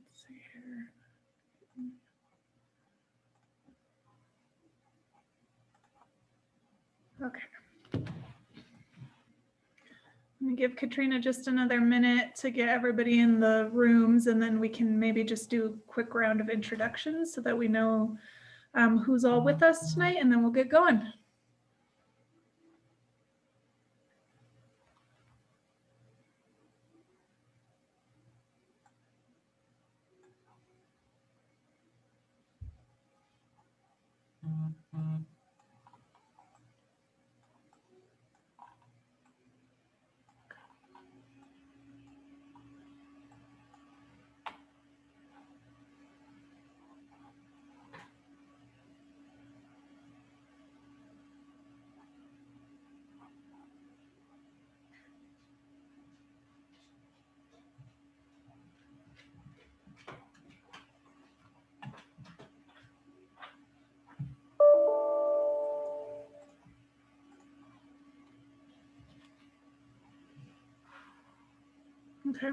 Let's see here. Okay. I'm gonna give Katrina just another minute to get everybody in the rooms, and then we can maybe just do a quick round of introductions so that we know who's all with us tonight, and then we'll get going. Okay,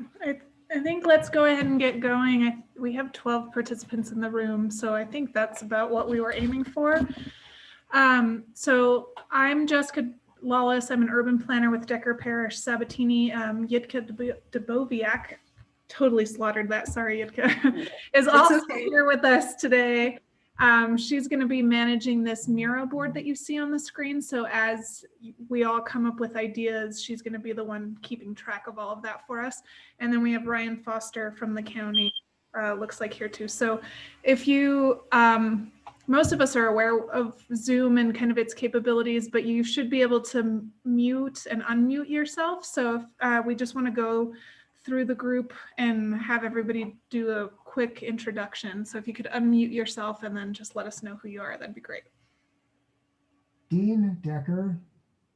I think let's go ahead and get going. We have 12 participants in the room, so I think that's about what we were aiming for. So I'm Jessica Lawless. I'm an urban planner with Decker Parish. Sabatini Yitka Duboviak, totally slaughtered that, sorry Yitka, is also here with us today. She's going to be managing this Miro board that you see on the screen. So as we all come up with ideas, she's going to be the one keeping track of all of that for us. And then we have Ryan Foster from the county, looks like here too. So if you, most of us are aware of Zoom and kind of its capabilities, but you should be able to mute and unmute yourself. So if we just want to go through the group and have everybody do a quick introduction. So if you could unmute yourself and then just let us know who you are, that'd be great. Dean Decker,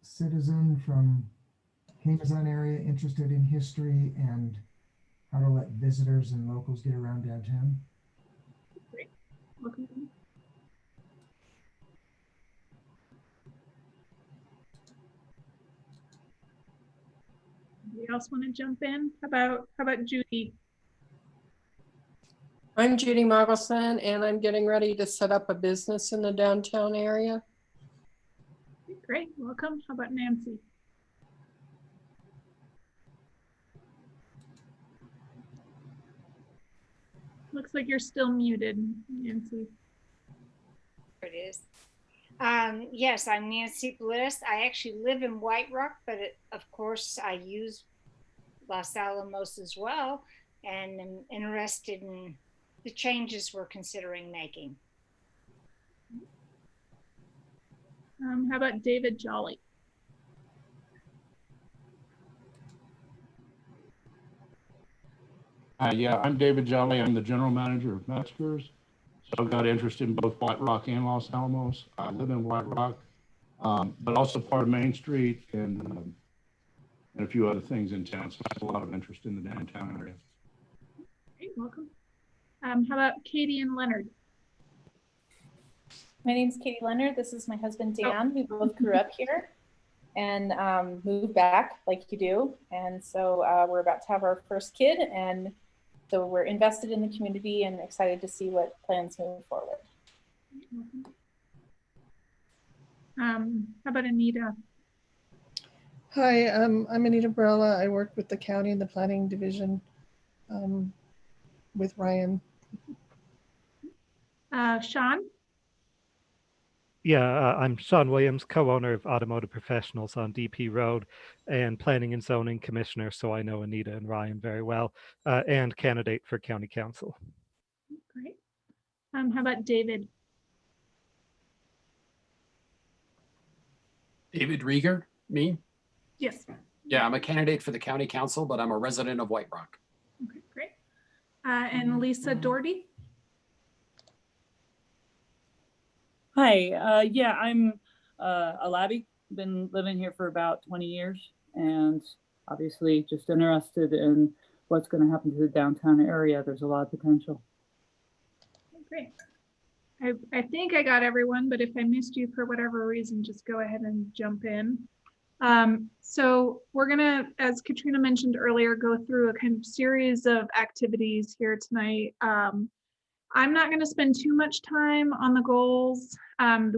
citizen from Amazon area, interested in history and how to let visitors and locals get around downtown. Great. Welcome. Anybody else want to jump in? How about Judy? I'm Judy Mogelson, and I'm getting ready to set up a business in the downtown area. Great, welcome. How about Nancy? Looks like you're still muted, Nancy. There it is. Yes, I'm Nancy Bliss. I actually live in White Rock, but of course I use Los Alamos as well, and am interested in the changes we're considering making. How about David Jolly? Yeah, I'm David Jolly. I'm the general manager of Metzger's. So I've got interest in both White Rock and Los Alamos. I live in White Rock, but also part of Main Street and a few other things in town. So I have a lot of interest in the downtown area. Great, welcome. How about Katie and Leonard? My name's Katie Leonard. This is my husband, Dan. We both grew up here and moved back like you do. And so we're about to have our first kid. And so we're invested in the community and excited to see what plans move forward. How about Anita? Hi, I'm Anita Barella. I work with the county in the planning division with Ryan. Sean? Yeah, I'm Sean Williams, co-owner of Automotive Professionals on DP Road and Planning and Zoning Commissioner, so I know Anita and Ryan very well, and candidate for County Council. Great. How about David? David Rieger, me? Yes. Yeah, I'm a candidate for the County Council, but I'm a resident of White Rock. Okay, great. And Lisa Doherty? Hi, yeah, I'm a labbie, been living here for about 20 years and obviously just interested in what's going to happen to the downtown area. There's a lot of potential. Great. I think I got everyone, but if I missed you for whatever reason, just go ahead and jump in. So we're gonna, as Katrina mentioned earlier, go through a kind of series of activities here tonight. I'm not going to spend too much time on the goals.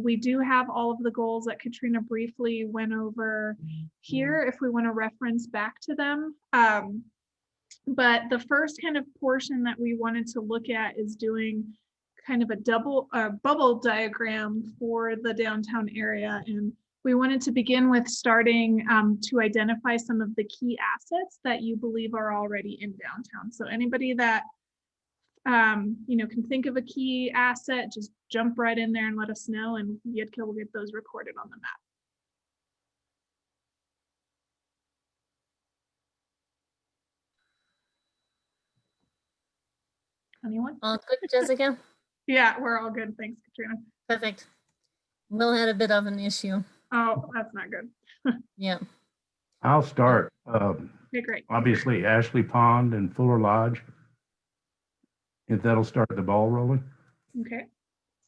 We do have all of the goals that Katrina briefly went over here if we want to reference back to them. But the first kind of portion that we wanted to look at is doing kind of a bubble diagram for the downtown area. And we wanted to begin with starting to identify some of the key assets that you believe are already in downtown. So anybody that can think of a key asset, just jump right in there and let us know, and Yitka will get those recorded on the map. Anyone? All good, Jessica? Yeah, we're all good. Thanks, Katrina. Perfect. Will had a bit of an issue. Oh, that's not good. Yeah. I'll start. Okay, great. Obviously, Ashley Pond and Fuller Lodge. If that'll start the ball rolling. Okay,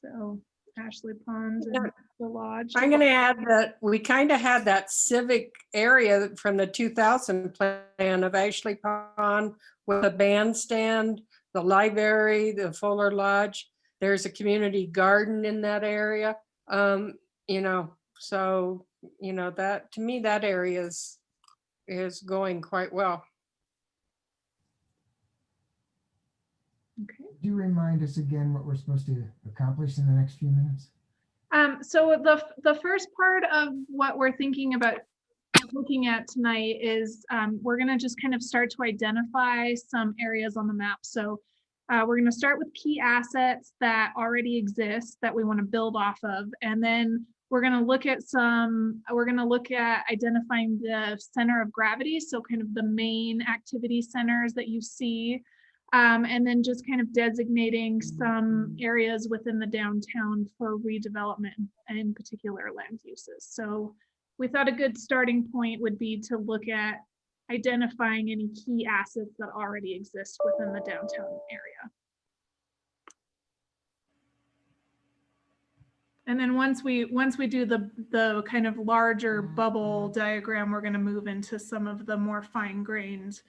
so Ashley Pond and the lodge. I'm going to add that we kind of had that civic area from the 2000 plan of Ashley Pond with a bandstand, the library, the Fuller Lodge. There's a community garden in that area. So that, to me, that area is going quite well. Okay. Do you remind us again what we're supposed to accomplish in the next few minutes? So the first part of what we're thinking about looking at tonight is we're going to just kind of start to identify some areas on the map. So we're going to start with key assets that already exist that we want to build off of, and then we're going to look at identifying the center of gravity, so kind of the main activity centers that you see. And then just kind of designating some areas within the downtown for redevelopment and particular land uses. So we thought a good starting point would be to look at identifying any key assets that already exist within the downtown area. And then once we do the kind of larger bubble diagram, we're going to move into some of the more fine-grained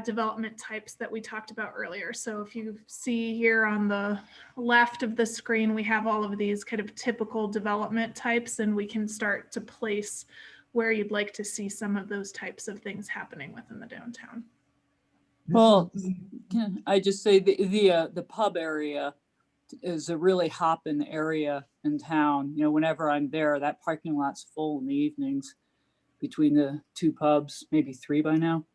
development types that we talked about earlier. So if you see here on the left of the screen, we have all of these kind of typical development types, and we can start to place where you'd like to see some of those types of things happening within the downtown. Well, can I just say the pub area is a really hopping area in town. Whenever I'm there, that parking lot's full in the evenings between the two pubs, maybe three by now.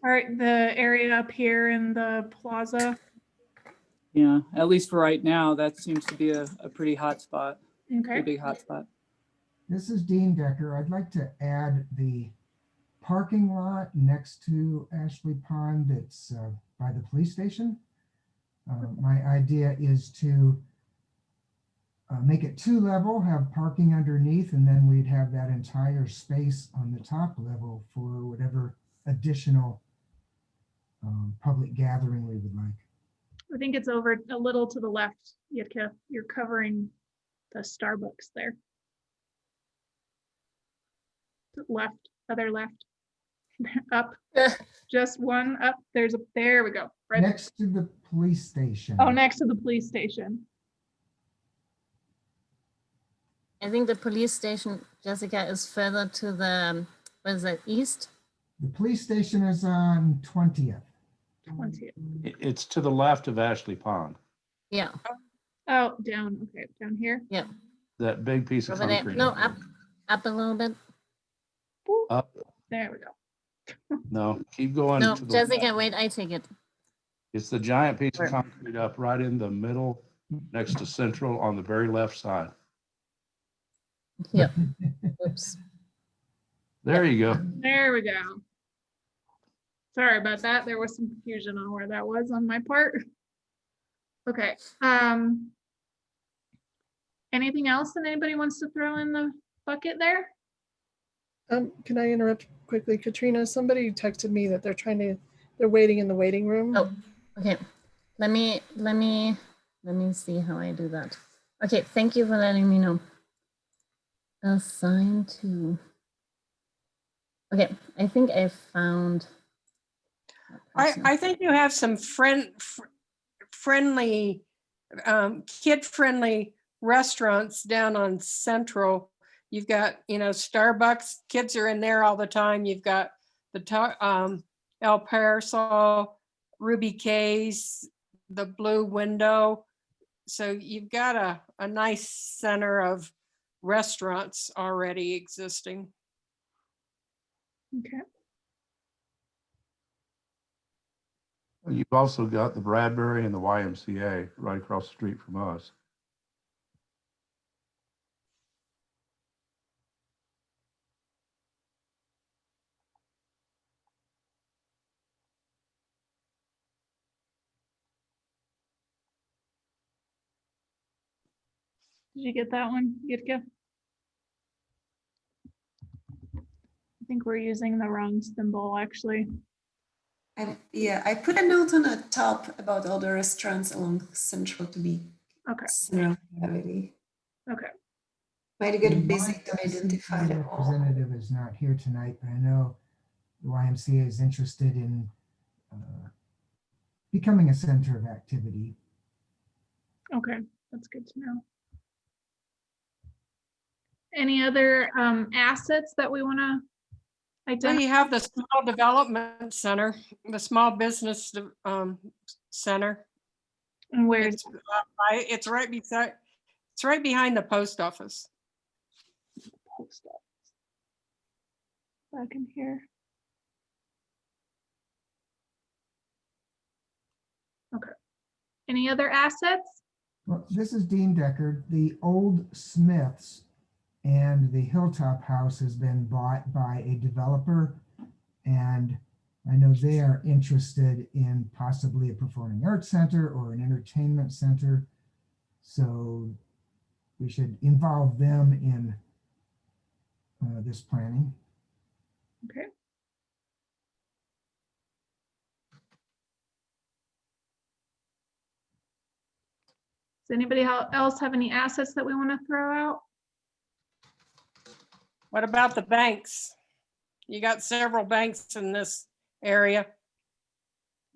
All right, the area up here in the plaza. Yeah, at least for right now, that seems to be a pretty hot spot. Okay. Pretty big hot spot. This is Dean Decker. I'd like to add the parking lot next to Ashley Pond that's by the police station. My idea is to make it 2-level, have parking underneath, and then we'd have that entire space on the top level for whatever additional public gathering we would like. I think it's over a little to the left, Yitka. You're covering the Starbucks there. Left, other left, up, just one up. There we go. Right next to the police station. Oh, next to the police station. I think the police station, Jessica, is further to the, what is that, east? The police station is on 20th. 20th. It's to the left of Ashley Pond. Yeah. Oh, down. Okay, down here. Yeah. That big piece of Over there. concrete. No, up a little bit. Up. There we go. No, keep going. No, to the Jessica, left. wait, I take it. It's the giant piece Where? of concrete up right in the middle next to Central on the very left side. Yeah. Oops. There you go. There we go. Sorry about that. There was some confusion on where that was on my part. Okay. Anything else that anybody wants to throw in the bucket there? Can I interrupt quickly? Katrina, somebody texted me that they're waiting in the waiting room. Oh, okay. Let me see how I do that. Okay, thank you for letting me know. Assign to. Okay, I think I found. I think you have some friendly, kid-friendly restaurants down on Central. You've got, Starbucks, kids are in there all the time. You've got the El Parasol, Ruby K's, the Blue Window. So you've got a nice center of restaurants already existing. Okay. You've also got the Bradbury and the YMCA right across the street from us. Did you get that one, Yitka? I think we're using the wrong symbol, actually. And yeah, I put a note on the top about all the restaurants along Central to be Okay. center of gravity. Okay. Might get busy to identify The them all. representative is not here tonight, but I know the YMCA is interested in becoming a center of activity. Okay, that's good to know. Any other assets that we want to So identify? you have the small development center, the small business center. And where's It's right beside, it's right behind the post office. post office? Back in here. Okay. Any other assets? Well, this is Dean Deckard. The old Smiths and the Hilltop House has been bought by a developer, and I know they are interested in possibly a performing arts center or an entertainment center. So we should involve them in this planning. Okay. Does anybody else have any assets that we want to throw out? What about the banks? You got several banks in this area.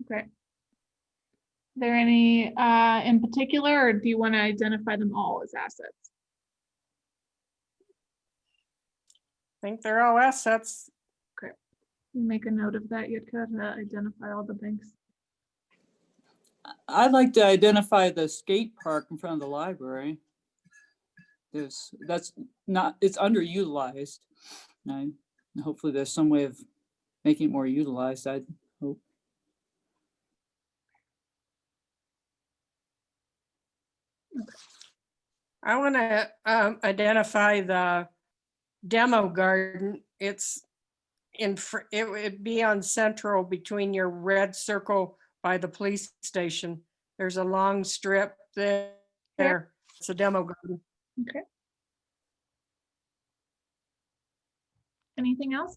Okay. Are there any in particular, or do you want to identify them all as assets? I think they're all assets. Okay. Make a note of that, Yitka, to identify all the banks. I'd like to identify the skate park in front of the library. That's not, it's underutilized. And hopefully there's some way of making it more utilized, I hope. I want to identify the demo garden. It's it would be on Central between your red circle by the police station. There's a long strip there. It's a demo garden. Okay. Anything else?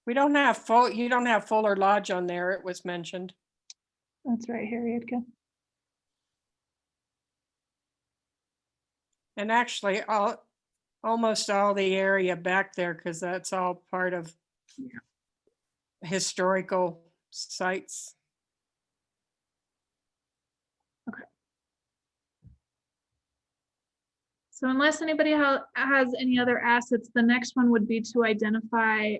We don't have you don't have Fuller Lodge on there, it was mentioned. That's right here, Yitka. And actually almost all the area back there, because that's all part of historical sites. Okay. So unless anybody has any other assets, the next one would be to identify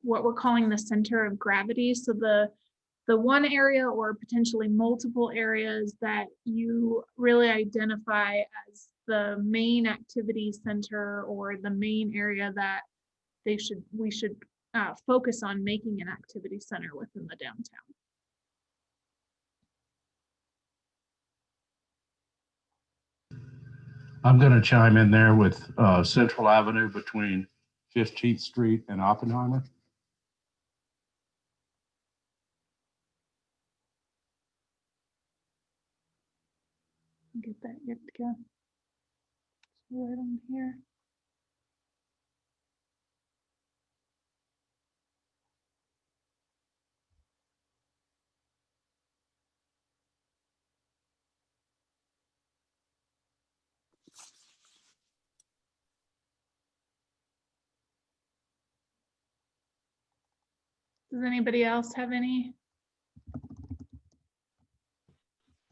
what we're calling the center of gravity. So the one area or potentially multiple areas that you really identify as the main activity center or the main area that we should focus on making an activity center within the downtown. I'm going to chime in there with Central Avenue between 15th Street and Oppenheimer. Get that Yitka. Right on here. Does anybody else have any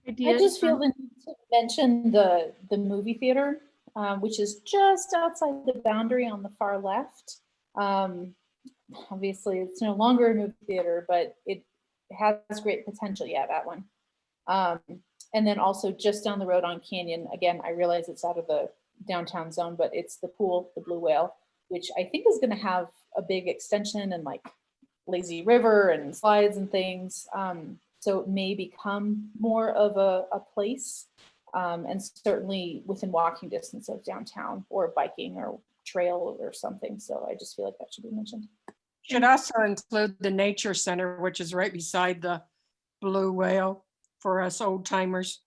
I ideas? just feel the need to mention the movie theater, which is just outside the boundary on the far left. Obviously, it's no longer a movie theater, but it has great potential. Yeah, that one. And then also just down the road on Canyon, again, I realize it's out of the downtown zone, but it's the pool, the Blue Whale, which I think is going to have a big extension and like lazy river and slides and things. So it may become more of a place, and certainly within walking distance of downtown or biking or trail or something. So I just feel like that should be mentioned. Should also include the nature center, which is right beside the Blue Whale for us old timers.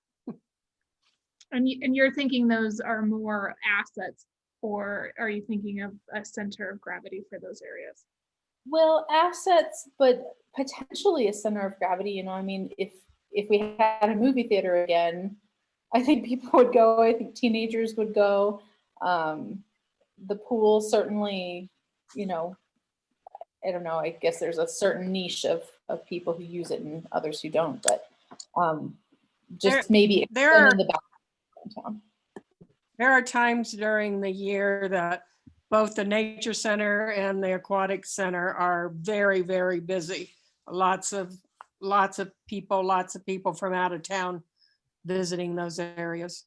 And you're thinking those are more assets, or are you thinking of a center of gravity for those areas? Well, assets, but potentially a center of gravity. You know, I mean, if we had a movie theater again, I think people would go. I think teenagers would go. The pool certainly, you know, I don't know. I guess there's a certain niche of people who use it and others who don't. But just maybe extending the back downtown. There are times during the year that both the nature center and the aquatic center are very, very busy. Lots of people from out of town visiting those areas.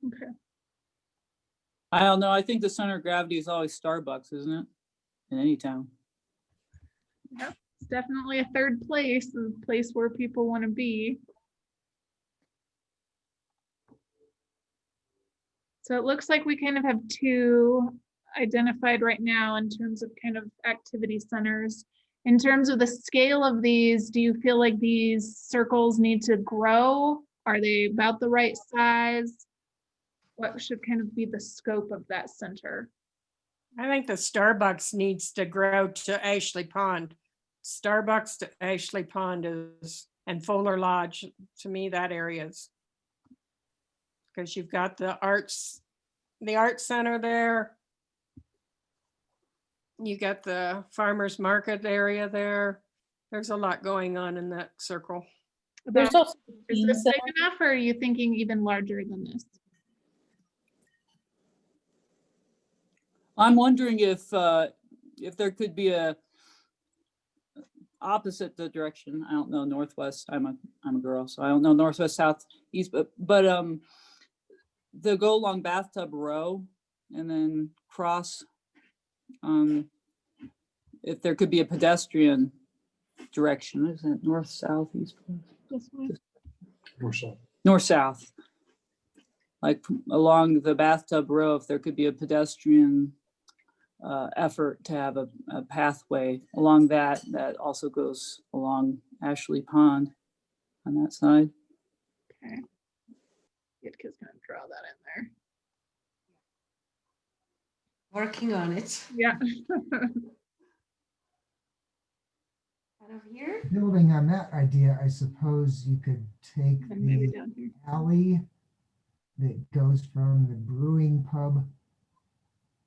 Okay. I don't know. I think the center of gravity is always Starbucks, isn't it? In any town. Yep. It's definitely a third place, a place where people want to be. So it looks like we kind of have two identified right now in terms of kind of activity centers. In terms of the scale of these, do you feel like these circles need to grow? Are they about the right size? What should kind of be the scope of that center? I think the Starbucks needs to grow to Ashley Pond. Starbucks to Ashley Pond is, and Fuller Lodge, to me, that area is. Because you've got the art center there. You got the farmers market area there. There's a lot going on in that circle. There's also Is this big enough, or are you thinking even larger than this? I'm wondering if there could be a opposite the direction. I don't know northwest. I'm a girl, so I don't know northwest, south, east. But they'll go along Bathtub Row and then cross. If there could be a pedestrian direction, is it north, south, east, west? North, south. Like along the Bathtub Row, if there could be a pedestrian effort to have a pathway along that also goes along Ashley Pond on that side. Okay. Yitka's gonna draw that in there. Working on it. Yeah. Out of here. Building on that idea, I suppose you could take And maybe the down here. alley that goes from the brewing pub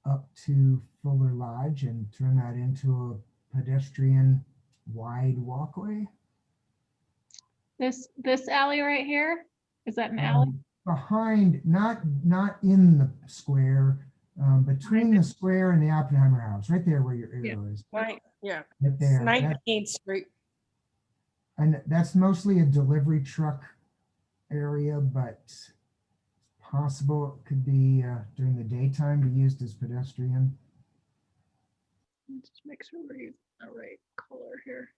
up to Fuller Lodge and turn that into a pedestrian wide walkway. This alley right here, is that an alley? Behind, not in the square, between the square and the Oppenheimer house, right there where your arrow is. Right, yeah. Right there. 19th Street. And that's mostly a delivery truck area, but it's possible it could be during the daytime be used as pedestrian. Just make sure we're using the right color here.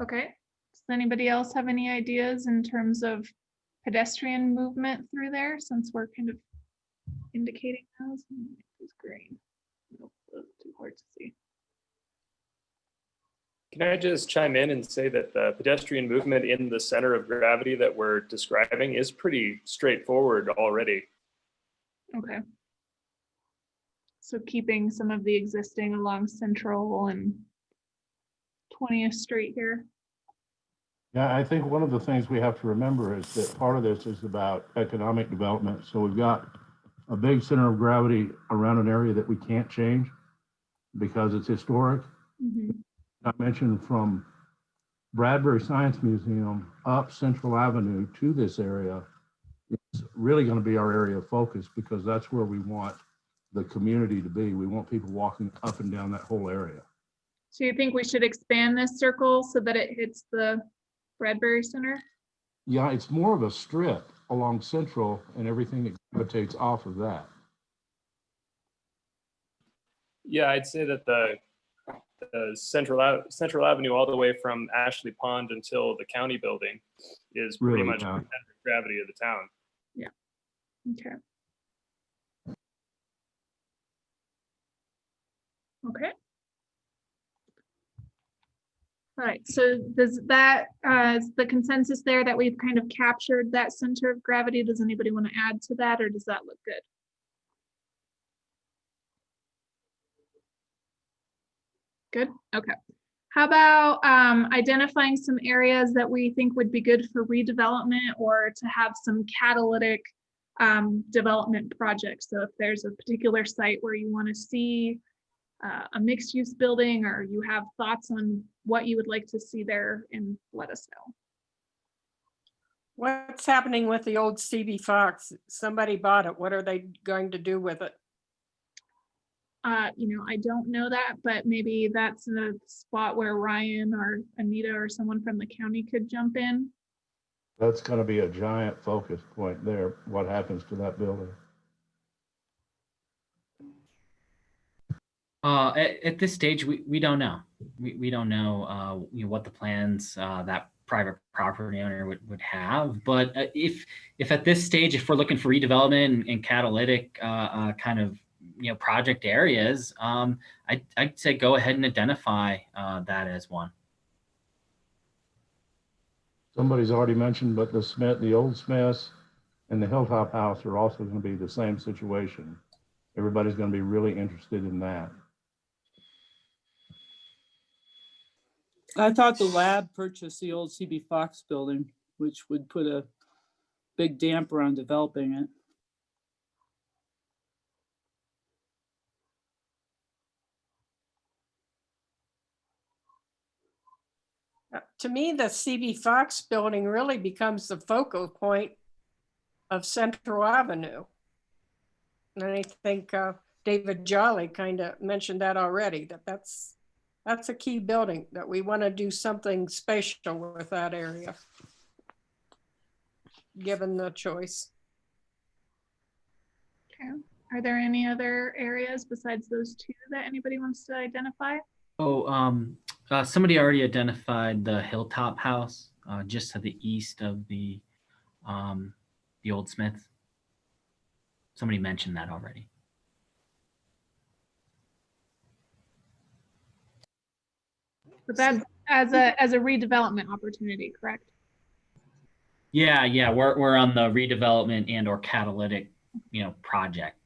Okay. Does anybody else have any ideas in terms of pedestrian movement through there, since we're kind of indicating those? It's green. Nope, those are too hard to see. Can I just chime in and say that the pedestrian movement in the center of gravity that we're describing is pretty straightforward already. Okay. So keeping some of the existing along Central and 20th Street here. Yeah, I think one of the things we have to remember is that part of this is about economic development. So we've got a big center of gravity around an area that we can't change because it's historic. Mhm. I mentioned from Bradbury Science Museum up Central Avenue to this area, it's really going to be our area of focus because that's where we want the community to be. We want people walking up and down that whole area. So you think we should expand this circle so that it hits the Bradbury Center? Yeah, it's more of a strip along Central and everything that gravitates off of that. Yeah, I'd say that the Central Avenue all the way from Ashley Pond until the county building is pretty Really, much yeah. the center of gravity of the town. Okay. Okay. All right, so does that, is the consensus there that we've kind of captured that center of gravity? Does anybody want to add to that, or does that look good? Good, okay. How about identifying some areas that we think would be good for redevelopment or to have some catalytic development projects? So if there's a particular site where you want to see a mixed use building, or you have thoughts on what you would like to see there, and let us know. What's happening with the old CB Fox? Somebody bought it. What are they going to do with it? You know, I don't know that, but maybe that's a spot where Ryan or Anita or someone from the county could jump in. That's going to be a giant focus point there. What happens to that building? At this stage, we don't know. We don't know, what the plans that private property owner would have. But if at this stage, if we're looking for redevelopment and catalytic kind of project areas, I'd say go ahead and identify that as one. Somebody's already mentioned, but the old Smiths and the Hilltop House are also going to be the same situation. Everybody's going to be really interested in that. I thought the lab purchased the old CB Fox building, which would put a big damper on developing it. To me, the CB Fox building really becomes the focal point of Central Avenue. And I think David Jolly kind of mentioned that already, that's a key building, that we want to do something special with that area, given the choice. Okay. Are there any other areas besides those two that anybody wants to identify? Oh, somebody already identified the Hilltop House just to the east of the Old Smith. Somebody mentioned that already. But that's as a redevelopment opportunity, correct? Yeah, we're on the redevelopment and or catalytic, project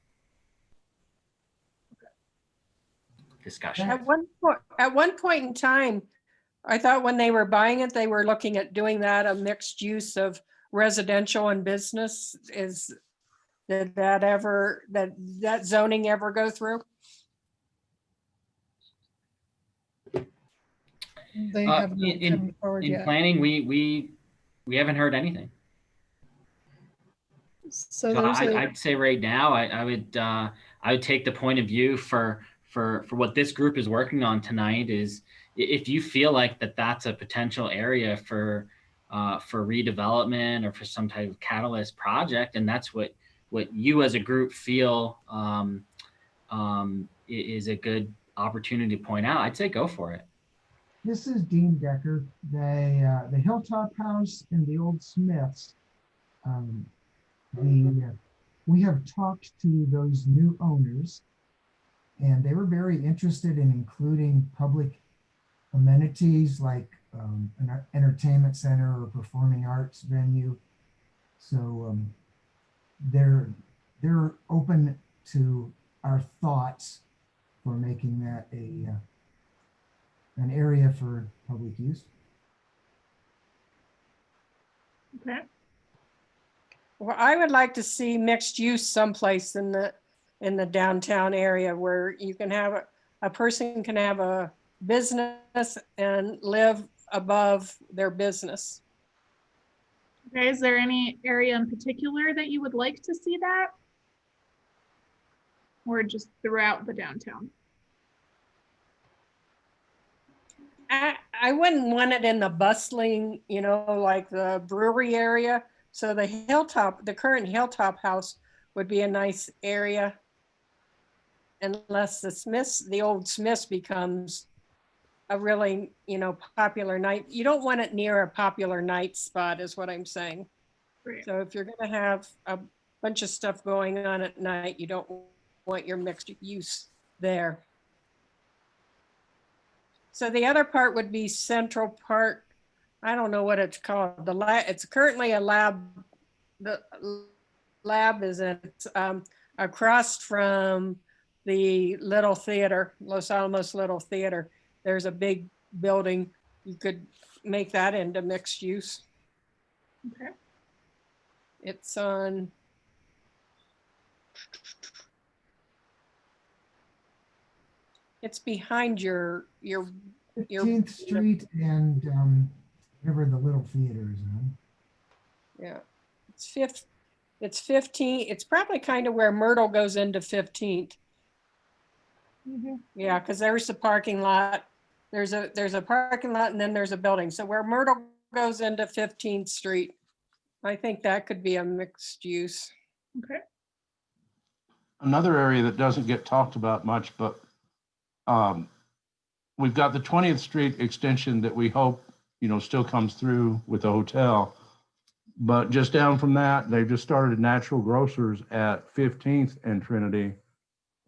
discussion. At one point in time, I thought when they were buying it, they were looking at doing that a mixed use of residential and business. Did that zoning ever go through? They have not come forward in yet. planning, we haven't heard anything. So I'd say right now, I would take the point of view for what this group is working on tonight is if you feel like that's a potential area for redevelopment or for some type of catalyst project, and that's what you as a group feel is a good opportunity to point out, I'd say go for it. This is Dean Decker. The Hilltop House and the Old Smiths. We have talked to those new owners, and they were very interested in including public amenities like an entertainment center or performing arts venue. So they're open to our thoughts for making that an area for public use. Okay. Well, I would like to see mixed use someplace in the downtown area where you can have a person can have a business and live above their business. Okay, is there any area in particular that you would like to see that? Or just throughout the downtown? I wouldn't want it in the bustling, you know, like the brewery area. So the current Hilltop house would be a nice area. Unless the old Smiths becomes a really, you know, popular night. You don't want it near a popular night spot is what I'm saying. Right. So if you're gonna have a bunch of stuff going on at night, you don't want your mixed use there. So the other part would be Central Park. I don't know what it's called. It's currently a lab. The lab is across from the Little Theater, Los Alamos Little Theater. There's a big building. You could make that into mixed use. Okay. It's on. It's behind your 15th Street and whatever the little theater is on. Yeah, it's 15. It's probably kind of where Myrtle goes into 15th. Yeah, because there's a parking lot. There's a parking lot and then there's a building. So where Myrtle goes into 15th Street, I think that could be a mixed use. Okay. Another area that doesn't get talked about much, but we've got the 20th Street extension that we hope, you know, still comes through with the hotel. But just down from that, they've just started Natural Grocers at 15th and Trinity.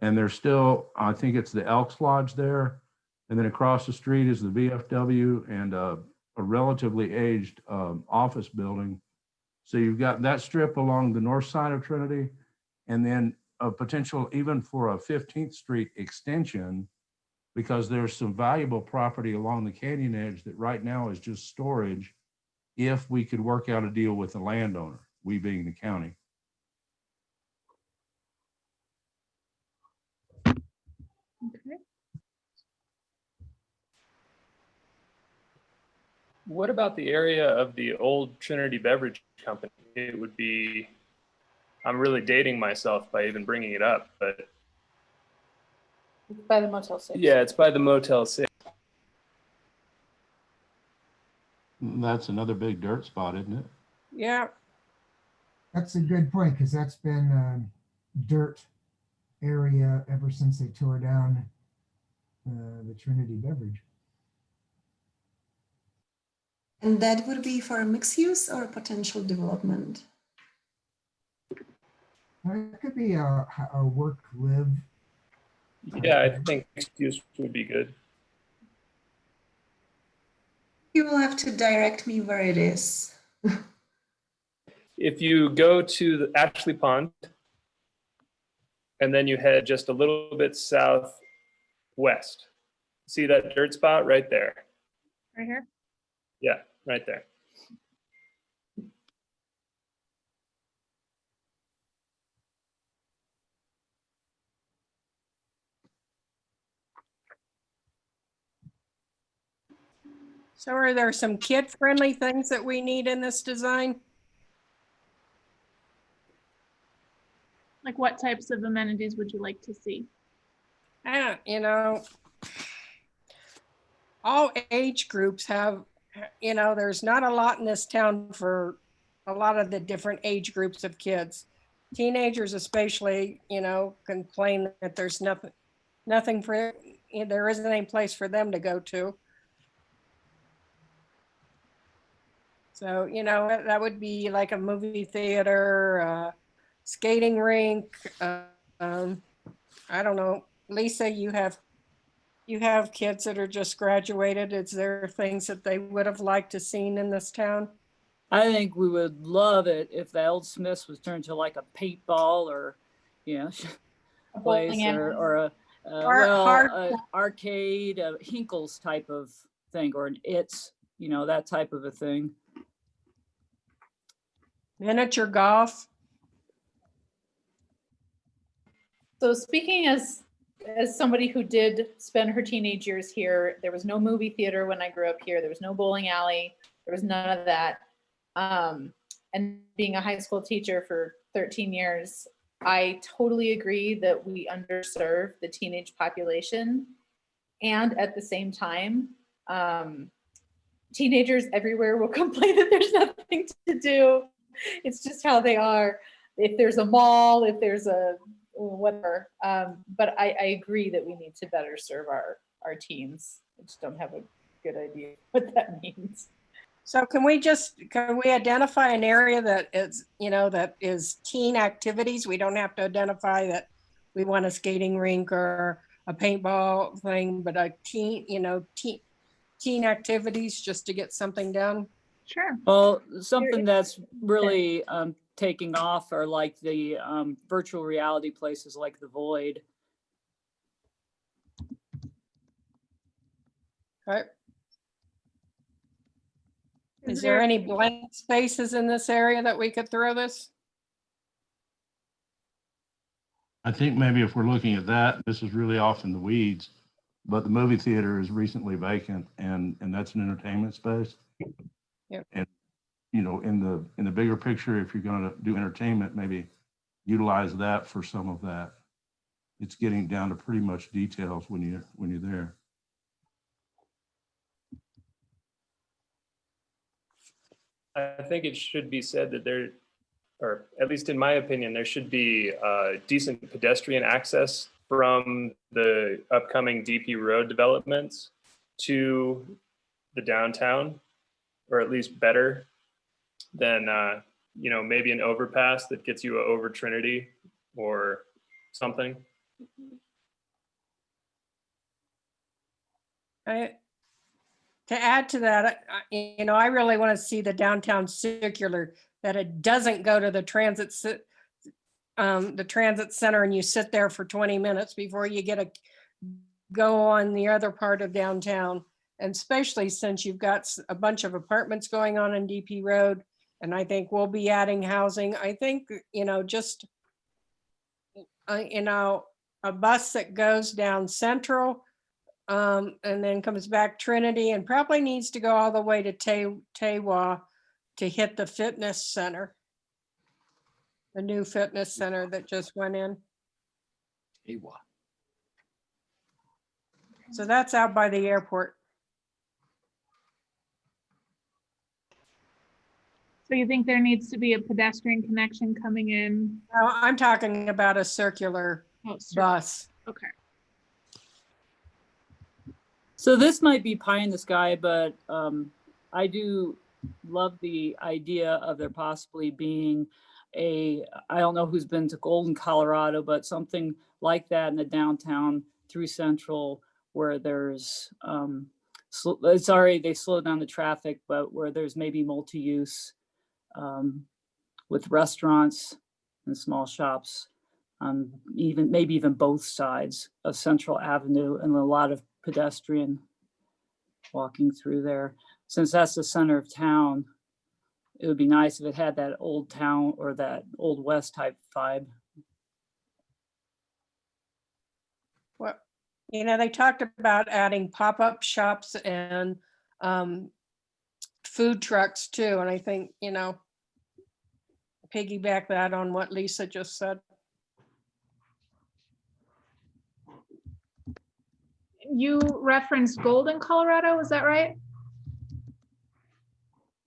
And there's still, I think it's the Elks Lodge there. And then across the street is the VFW and a relatively aged office building. So you've got that strip along the north side of Trinity, and then a potential even for a 15th Street extension, because there's some valuable property along the canyon edge that right now is just storage if we could work out a deal with the landowner, we being the county. Okay. What about the area of the old Trinity Beverage Company? It would be, I'm really dating myself by even bringing it up, but. By the Motel 6. Yeah, it's by the Motel 6. That's another big dirt spot, isn't it? Yeah. That's a good point, because that's been a dirt area ever since they tore down the Trinity Beverage. And that would be for a mixed use or a potential development? It could be a work live. Yeah, I think mixed use would be good. You will have to direct me where it is. If you go to the Ashley Pond and then you head just a little bit southwest, see that dirt spot right there? Right here? Yeah, right there. So are there some kid-friendly things that we need in this design? Like what types of amenities would you like to see? You know, all age groups have, you know, there's not a lot in this town for a lot of the different age groups of kids. Teenagers especially, you know, complain that there's nothing for, there isn't any place for them to go to. So, you know, that would be like a movie theater, skating rink. I don't know. Lisa, you have kids that are just graduated. Is there things that they would have liked to seen in this town? I think we would love it if the old Smiths was turned to like a paintball or, you know, place or a arcade, a Hinkle's type of thing, or an It's, you know, that type of a thing. Miniature golf. So speaking as as somebody who did spend her teenage years here, there was no movie theater when I grew up here. There was no bowling alley. There was none of that. And being a high school teacher for 13 years, I totally agree that we underserve the teenage population. And at the same time, teenagers everywhere will complain that there's nothing to do. It's just how they are. If there's a mall, if there's a whatever. But I agree that we need to better serve our teens. I just don't have a good idea what that means. So can we identify an area that is, that is teen activities? We don't have to identify that we want a skating rink or a paintball thing, but a teen activities just to get something done. Sure. Well, something that's really taking off are like the virtual reality places like the Void. Right. Is there any blank spaces in this area that we could throw this? I think maybe if we're looking at that, this is really off in the weeds, but the movie theater is recently vacant and that's an entertainment space. Yep. And, in the bigger picture, if you're going to do entertainment, maybe utilize that for some of that. It's getting down to pretty much details when you're there. I think it should be said that there, or at least in my opinion, there should be decent pedestrian access from the upcoming DP road developments to the downtown, or at least better than, maybe an overpass that gets you over Trinity or something. To add to that, I really want to see the downtown circular, that it doesn't go to the transit center and you sit there for 20 minutes before you go on the other part of downtown. And especially since you've got a bunch of apartments going on DP Road, and I think we'll be adding housing. I think, just, a bus that goes down Central, and then comes back Trinity and probably needs to go all the way to Tewa to hit the fitness center. The new fitness center that just went in. Tewa. So that's out by the airport. So you think there needs to be a pedestrian connection coming in? No, I'm talking about a circular bus. Okay. So this might be pie in the sky, but I do love the idea of there possibly being I don't know who's been to Golden, Colorado, but something like that in the downtown through Central where there's, they slow down the traffic, but where there's maybe multi-use with restaurants and small shops, maybe even both sides of Central Avenue, and a lot of pedestrian walking through there. Since that's the center of town, it would be nice if it had that old town or that old west type vibe. Well, they talked about adding pop-up shops and food trucks too. And I think, piggyback that on what Lisa just said. You referenced Golden, Colorado, is that right?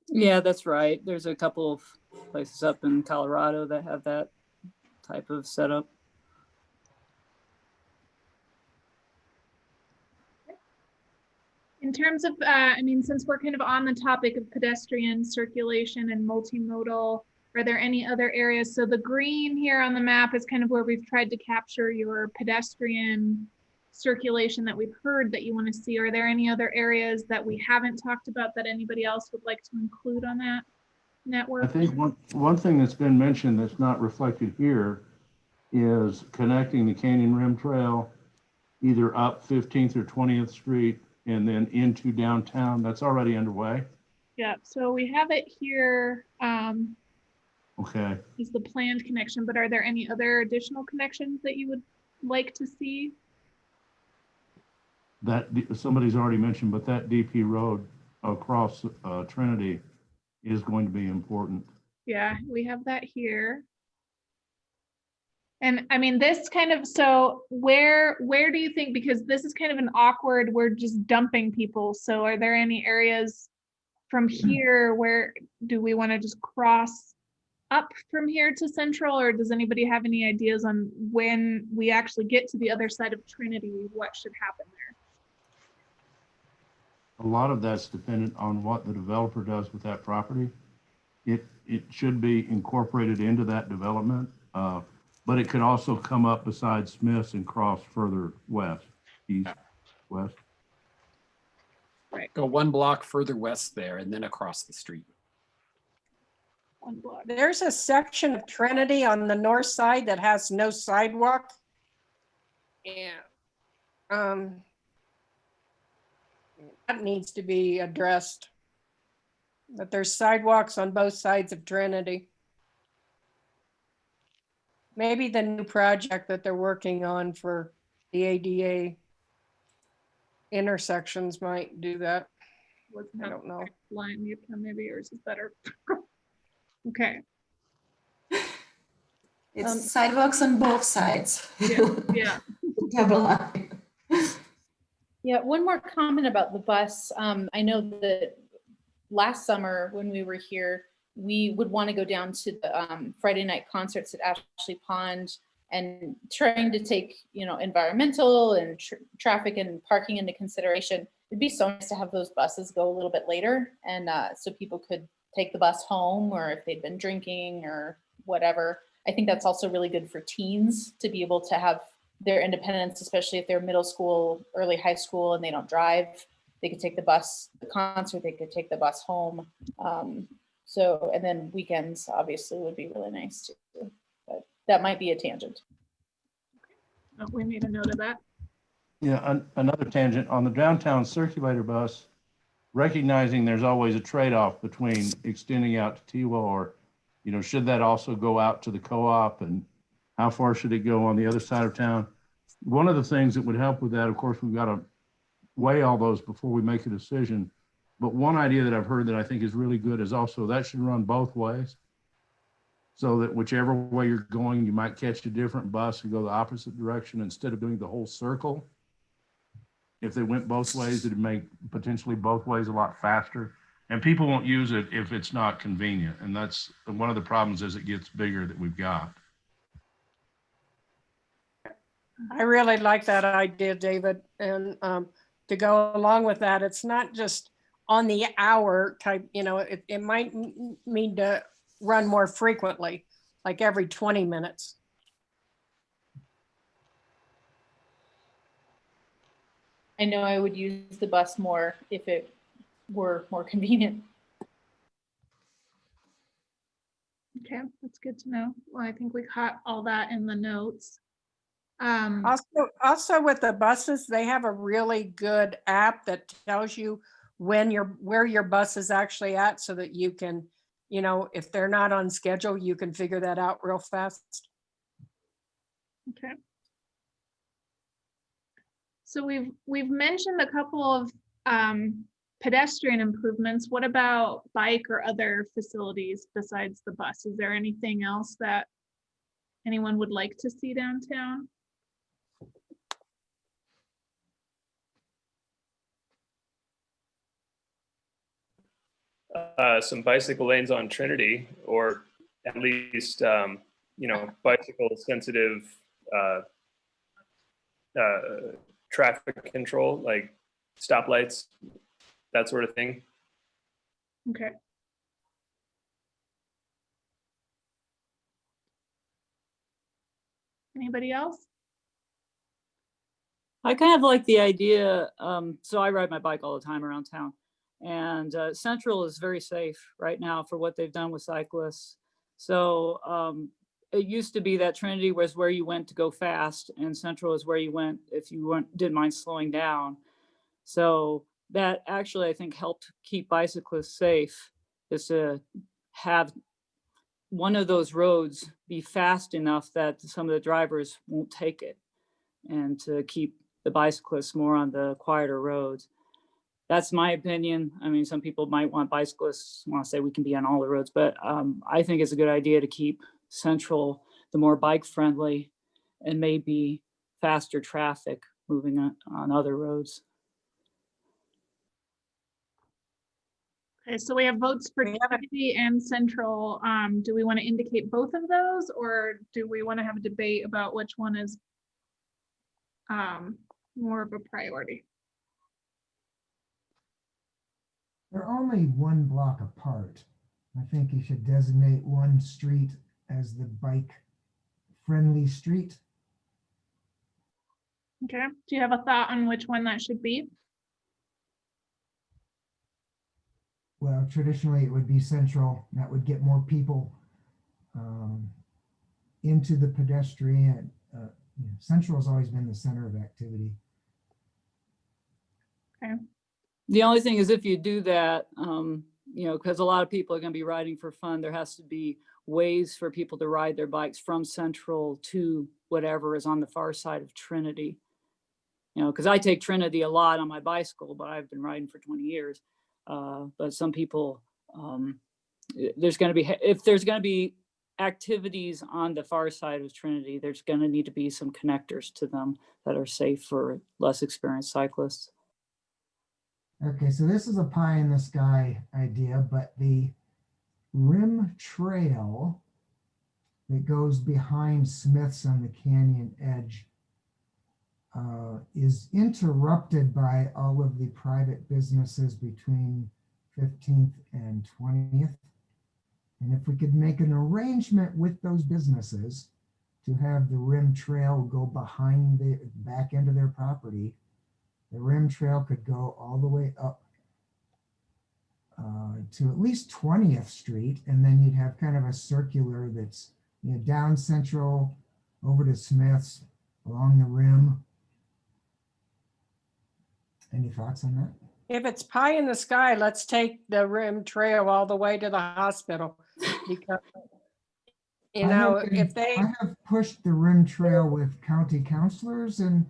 Yeah, that's right. There's a couple of places up in Colorado that have that type of setup. In terms of, since we're kind of on the topic of pedestrian circulation and multimodal, are there any other areas? So the green here on the map is kind of where we've tried to capture your pedestrian circulation that we've heard that you want to see. Are there any other areas that we haven't talked about that anybody else would like to include on that network? I think one thing that's been mentioned that's not reflected here is connecting the Canyon Rim Trail either up 15th or 20th Street and then into downtown. That's already underway. Yeah, so we have it here. Okay. Is the planned connection, but are there any other additional connections that you would like to see? that somebody's already mentioned, but that DP road across Trinity is going to be important. Yeah, we have that here. And I mean, this kind of, so where do you think, because this is kind of an awkward, we're just dumping people. So are there any areas from here where do we want to just cross up from here to Central, or does anybody have any ideas on when we actually get to the other side of Trinity, what should happen there? A lot of that's dependent on what the developer does with that property. It should be incorporated into that development, but it could also come up beside Smith's and cross further west, east, west. Right. Go 1 block further west there and then across the street. 1 block. There's a section of Trinity on the north side that has no sidewalk. Yeah. That needs to be addressed. That there's sidewalks on both sides of Trinity. Maybe the new project that they're working on for the ADA intersections might do that. I don't know. Line, maybe yours is better. Okay. It's sidewalks on both sides. Yeah. Double line. Yeah, one more comment about the bus. I know that last summer when we were here, we would want to go down to the Friday night concerts at Ashley Pond, and trying to take, environmental and traffic and parking into consideration. It'd be so nice to have those buses go a little bit later, and so people could take the bus home, or if they'd been drinking or whatever. I think that's also really good for teens to be able to have their independence, especially if they're middle school, early high school, and they don't drive. They could take the bus, the concert, they could take the bus home. And then weekends obviously would be really nice too. But that might be a tangent. Oh, we made a note of that. Yeah, another tangent on the downtown circulator bus, recognizing there's always a trade-off between extending out to Tiwa, or, should that also go out to the co-op, and how far should it go on the other side of town? One of the things that would help with that, of course, we've got to weigh all those before we make a decision. But one idea that I've heard that I think is really good is also that should run both ways. So that whichever way you're going, you might catch a different bus and go the opposite direction instead of doing the whole circle. If they went both ways, it'd make potentially both ways a lot faster. And people won't use it if it's not convenient. And that's one of the problems as it gets bigger that we've got. I really like that idea, David. And to go along with that, it's not just on the hour type, it might mean to run more frequently, like every 20 minutes. I know I would use the bus more if it were more convenient. Okay, that's good to know. Well, I think we caught all that in the notes. Also with the buses, they have a really good app that tells you where your bus is actually at, so that you can, if they're not on schedule, you can figure that out real fast. Okay. So we've mentioned a couple of pedestrian improvements. What about bike or other facilities besides the bus? Is there anything else that anyone would like to see downtown? Some bicycle lanes on Trinity, or at least, bicycle sensitive traffic control, like stoplights, that sort of thing. Okay. Anybody else? I kind of like the idea. So I ride my bike all the time around town, and Central is very safe right now for what they've done with cyclists. So it used to be that Trinity was where you went to go fast, and Central is where you went if you didn't mind slowing down. So that actually, I think, helped keep bicyclists safe, is to have one of those roads be fast enough that some of the drivers won't take it, and to keep the bicyclists more on the quieter roads. That's my opinion. I mean, some people might want bicyclists, want to say we can be on all the roads, but I think it's a good idea to keep Central the more bike friendly and maybe faster traffic moving on other roads. Okay, so we have votes for Trinity and Central. Do we want to indicate both of those, or do we want to have a debate about which one is more of a priority? They're only one block apart. I think you should designate one street as the bike-friendly street. Okay, do you have a thought on which one that should be? Well, traditionally it would be Central. That would get more people into the pedestrian. Central has always been the center of activity. Okay. The only thing is if you do that, you know, because a lot of people are going to be riding for fun, there has to be ways for people to ride their bikes from Central to whatever is on the far side of Trinity. You know, because I take Trinity a lot on my bicycle, but I've been riding for 20 years. But some people, there's going to be, if there's going to be activities on the far side of Trinity, there's going to need to be some connectors to them that are safe for less experienced cyclists. Okay, so this is a pie in the sky idea, but the rim trail that goes behind Smith's on the canyon edge is interrupted by all of the private businesses between 15th and 20th. And if we could make an arrangement with those businesses to have the rim trail go behind the back end of their property, the rim trail could go all the way up to at least 20th Street, and then you'd have kind of a circular that's, you know, down Central, over to Smith's, along the rim. Any thoughts on that? If it's pie in the sky, let's take the rim trail all the way to the hospital. Because, you know, if they... I have pushed the rim trail with county councilors, and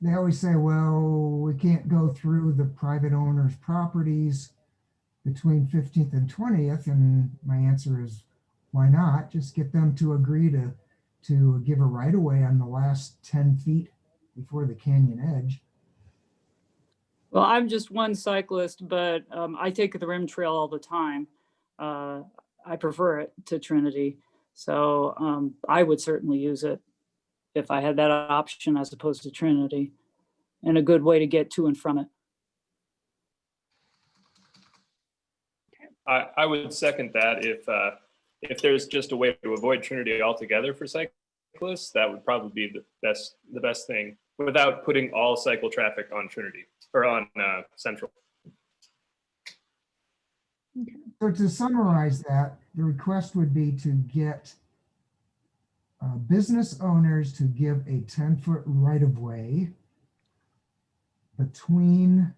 they always say, well, we can't go through the private owners' properties between 15th and 20th. And my answer is, why not? Just get them to agree to give a right of way on the last 10 feet before the canyon edge. Well, I'm just one cyclist, but I take the rim trail all the time. I prefer it to Trinity. So I would certainly use it if I had that option as opposed to Trinity, and a good way to get to and from it. I would second that. If there's just a way to avoid Trinity altogether for cyclists, that would probably be the best thing, without putting all cycle traffic on Trinity or on Central. Okay. So to summarize that, the request would be to get business owners to give a 10-foot right-of-way between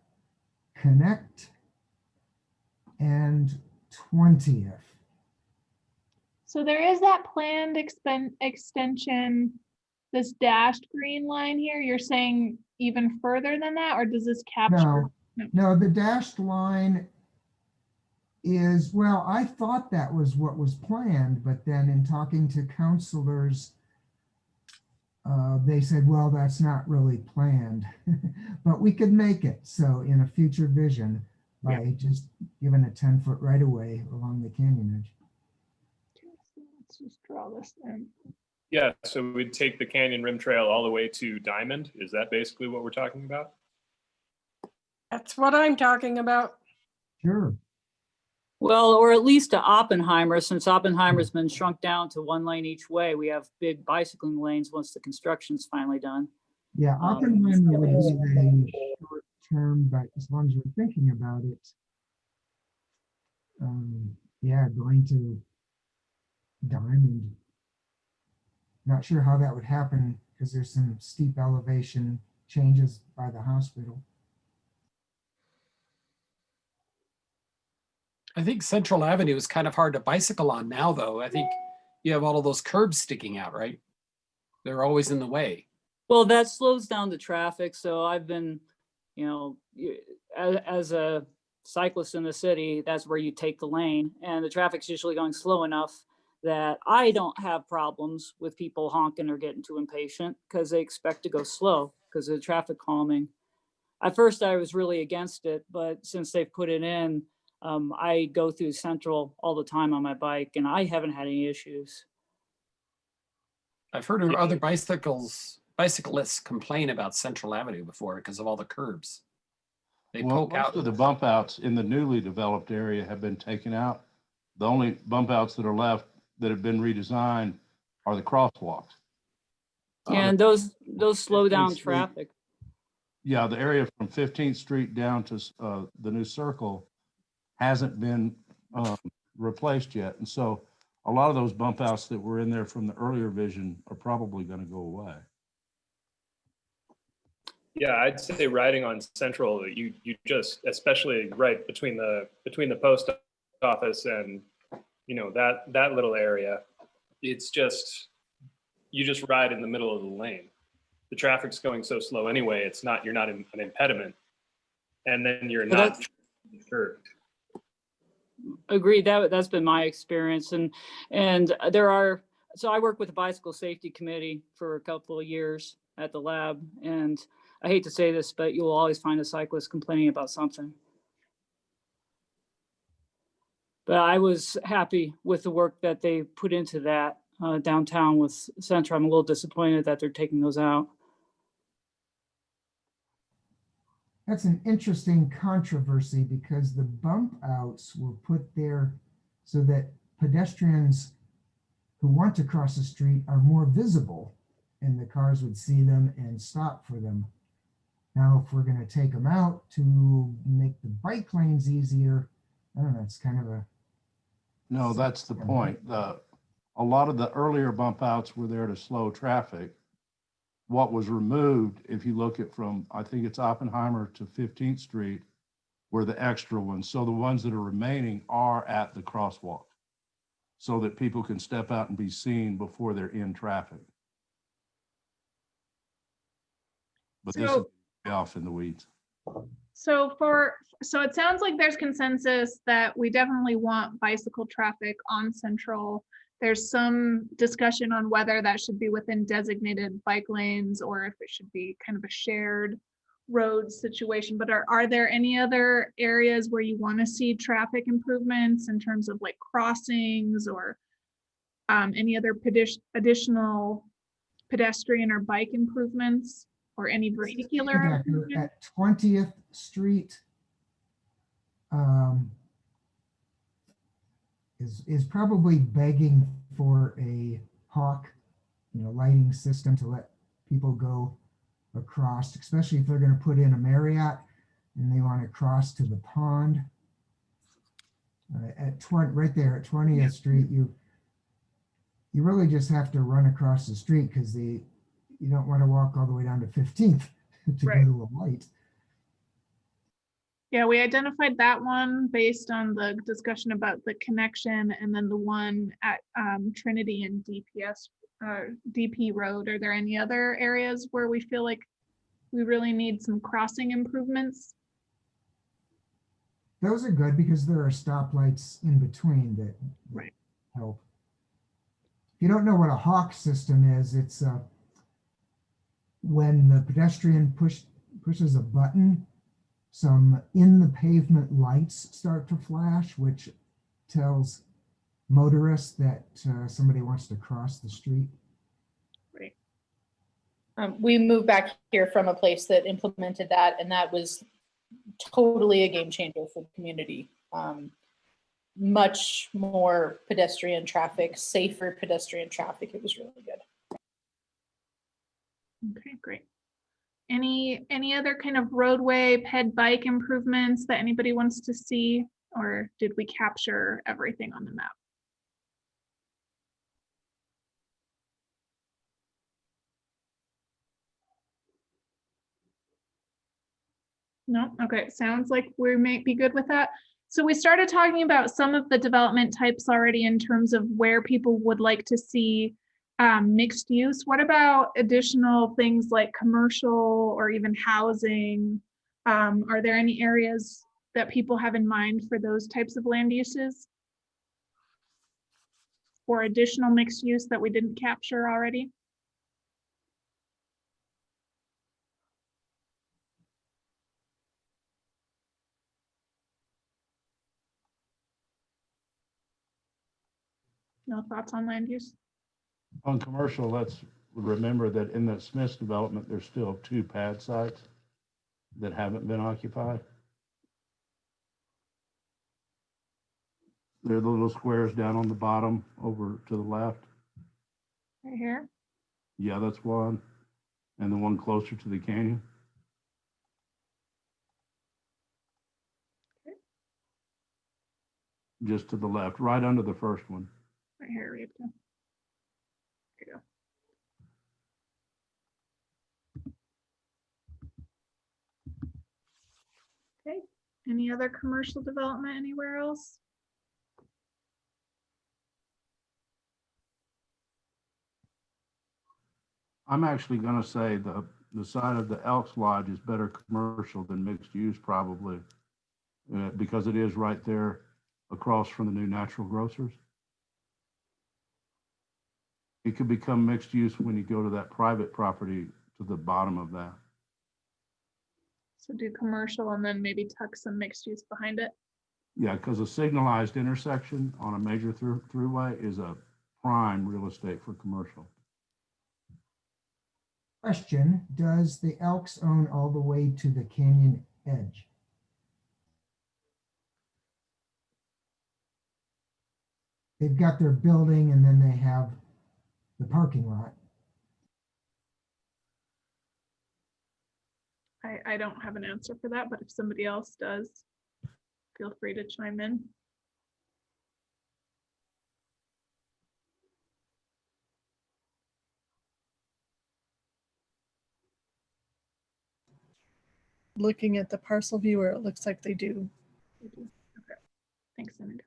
Connect and 20th. So there is that planned extension, this dashed green line here. You're saying even further than that, or does this capture? No, the dashed line is, well, I thought that was what was planned, but then in talking to counselors, they said, well, that's not really planned, but we could make it. So in a future vision, by just giving a 10-foot right of way along the canyon edge. Let's just draw this in. Yeah, so we'd take the canyon rim trail all the way to Diamond. Is that basically what we're talking about? That's what I'm talking about. Sure. Well, or at least to Oppenheimer, since Oppenheimer's been shrunk down to one lane each way. We have big bicycling lanes once the construction's finally done. Yeah, Oppenheimer would be the short term, but as long as we're thinking about it, yeah, going to Diamond. Not sure how that would happen because there's some steep elevation changes by the hospital. I think Central Avenue is kind of hard to bicycle on now, though. I think you have all of those curbs sticking out, right? They're always in the way. Well, that slows down the traffic. So I've been, as a cyclist in the city, that's where you take the lane, and the traffic's usually going slow enough that I don't have problems with people honking or getting too impatient because they expect to go slow because of the traffic calming. At first, I was really against it, but since they've put it in, I go through Central all the time on my bike, and I haven't had any issues. I've heard of other bicyclists complain about Central Avenue before because of all the curbs. They Well, poke out. most of the bump outs in the newly developed area have been taken out. The only bump outs that are left that have been redesigned are the crosswalks. And those slow down 15th Street. traffic. Yeah, the area from 15th Street down to the new circle hasn't been replaced yet. And so a lot of those bump outs that were in there from the earlier vision are probably going to go away. Yeah, I'd say riding on Central, you just, especially right between the post office and that little area, it's just, you just ride in the middle of the lane. The traffic's going so slow anyway, you're not an impediment, and then you're not disturbed. Agreed. That's been my experience, and so I work with the bicycle safety committee for a couple of years at the lab, and I hate to say this, but you'll always find a cyclist complaining about something. But I was happy with the work that they put into that downtown with Central. I'm a little disappointed that they're taking those out. That's an interesting controversy because the bump outs were put there so that pedestrians who want to cross the street are more visible and the cars would see them and stop for them. Now, if we're going to take them out to make the bike lanes easier, I don't know, it's kind of a... No, that's the point. A lot of the earlier bump outs were there to slow traffic. What was removed, if you look at from, I think it's Oppenheimer to 15th Street, were the extra ones. So the ones that are remaining are at the crosswalk so that people can step out and be seen before they're in traffic. But this is way off in the weeds. So it sounds like there's consensus that we definitely want bicycle traffic on Central. There's some discussion on whether that should be within designated bike lanes or if it should be kind of a shared road situation. But are there any other areas where you want to see traffic improvements in terms of like crossings or any other additional pedestrian or bike improvements or any vehicular improvements? At 20th Street is probably begging for a hawk, lighting system to let people go across, especially if they're going to put in a Marriott and they want to cross to the pond. Right there at 20th Street, you really just have to run across the street because you don't want to walk all the way down to 15th to go to a light. Yeah, we identified that one based on the discussion about the connection, and then the one at Trinity and DP Road. Are there any other areas where we feel like we really need some crossing improvements? Those are good because there are stoplights in between that help. If you don't know what a hawk system is, it's when the pedestrian pushes a button, some in the pavement lights start to flash, which tells motorists that somebody wants to cross the street. Right. We moved back here from a place that implemented that, and that was totally a game changer for the community. Much more pedestrian traffic, safer pedestrian traffic. It was really good. Okay, great. Any other kind of roadway, ped bike improvements that anybody wants to see, or did we capture everything on the map? No? Okay, sounds like we might be good with that. So we started talking about some of the development types already in terms of where people would like to see mixed use. What about additional things like commercial or even housing? Are there any areas that people have in mind for those types of land uses? Or additional mixed use that we didn't capture already? No thoughts on land use? On commercial, let's remember that in the Smith's development, there's still 2 pad sites that haven't been occupied. They're the little squares down on the bottom over to the left. Right here? Yeah, that's one. And the one closer to the canyon. Okay. Just to the left, right under the first one. Right here, Rita. There you go. Okay, any other commercial development anywhere else? I'm actually going to say the side of the Elks Lodge is better commercial than mixed use probably, because it is right there across from the new natural grocers. It could become mixed use when you go to that private property to the bottom of that. So do commercial and then maybe tuck some mixed use behind it. Yeah, because a signalized intersection on a major throughway is a prime real estate for commercial. Question, does the Elks own all the way to the canyon edge? They've got their building and then they have the parking lot. I don't have an answer for that, but if somebody else does, feel free to chime in. Looking at the parcel viewer, it looks like they do. Okay, thanks, Anita.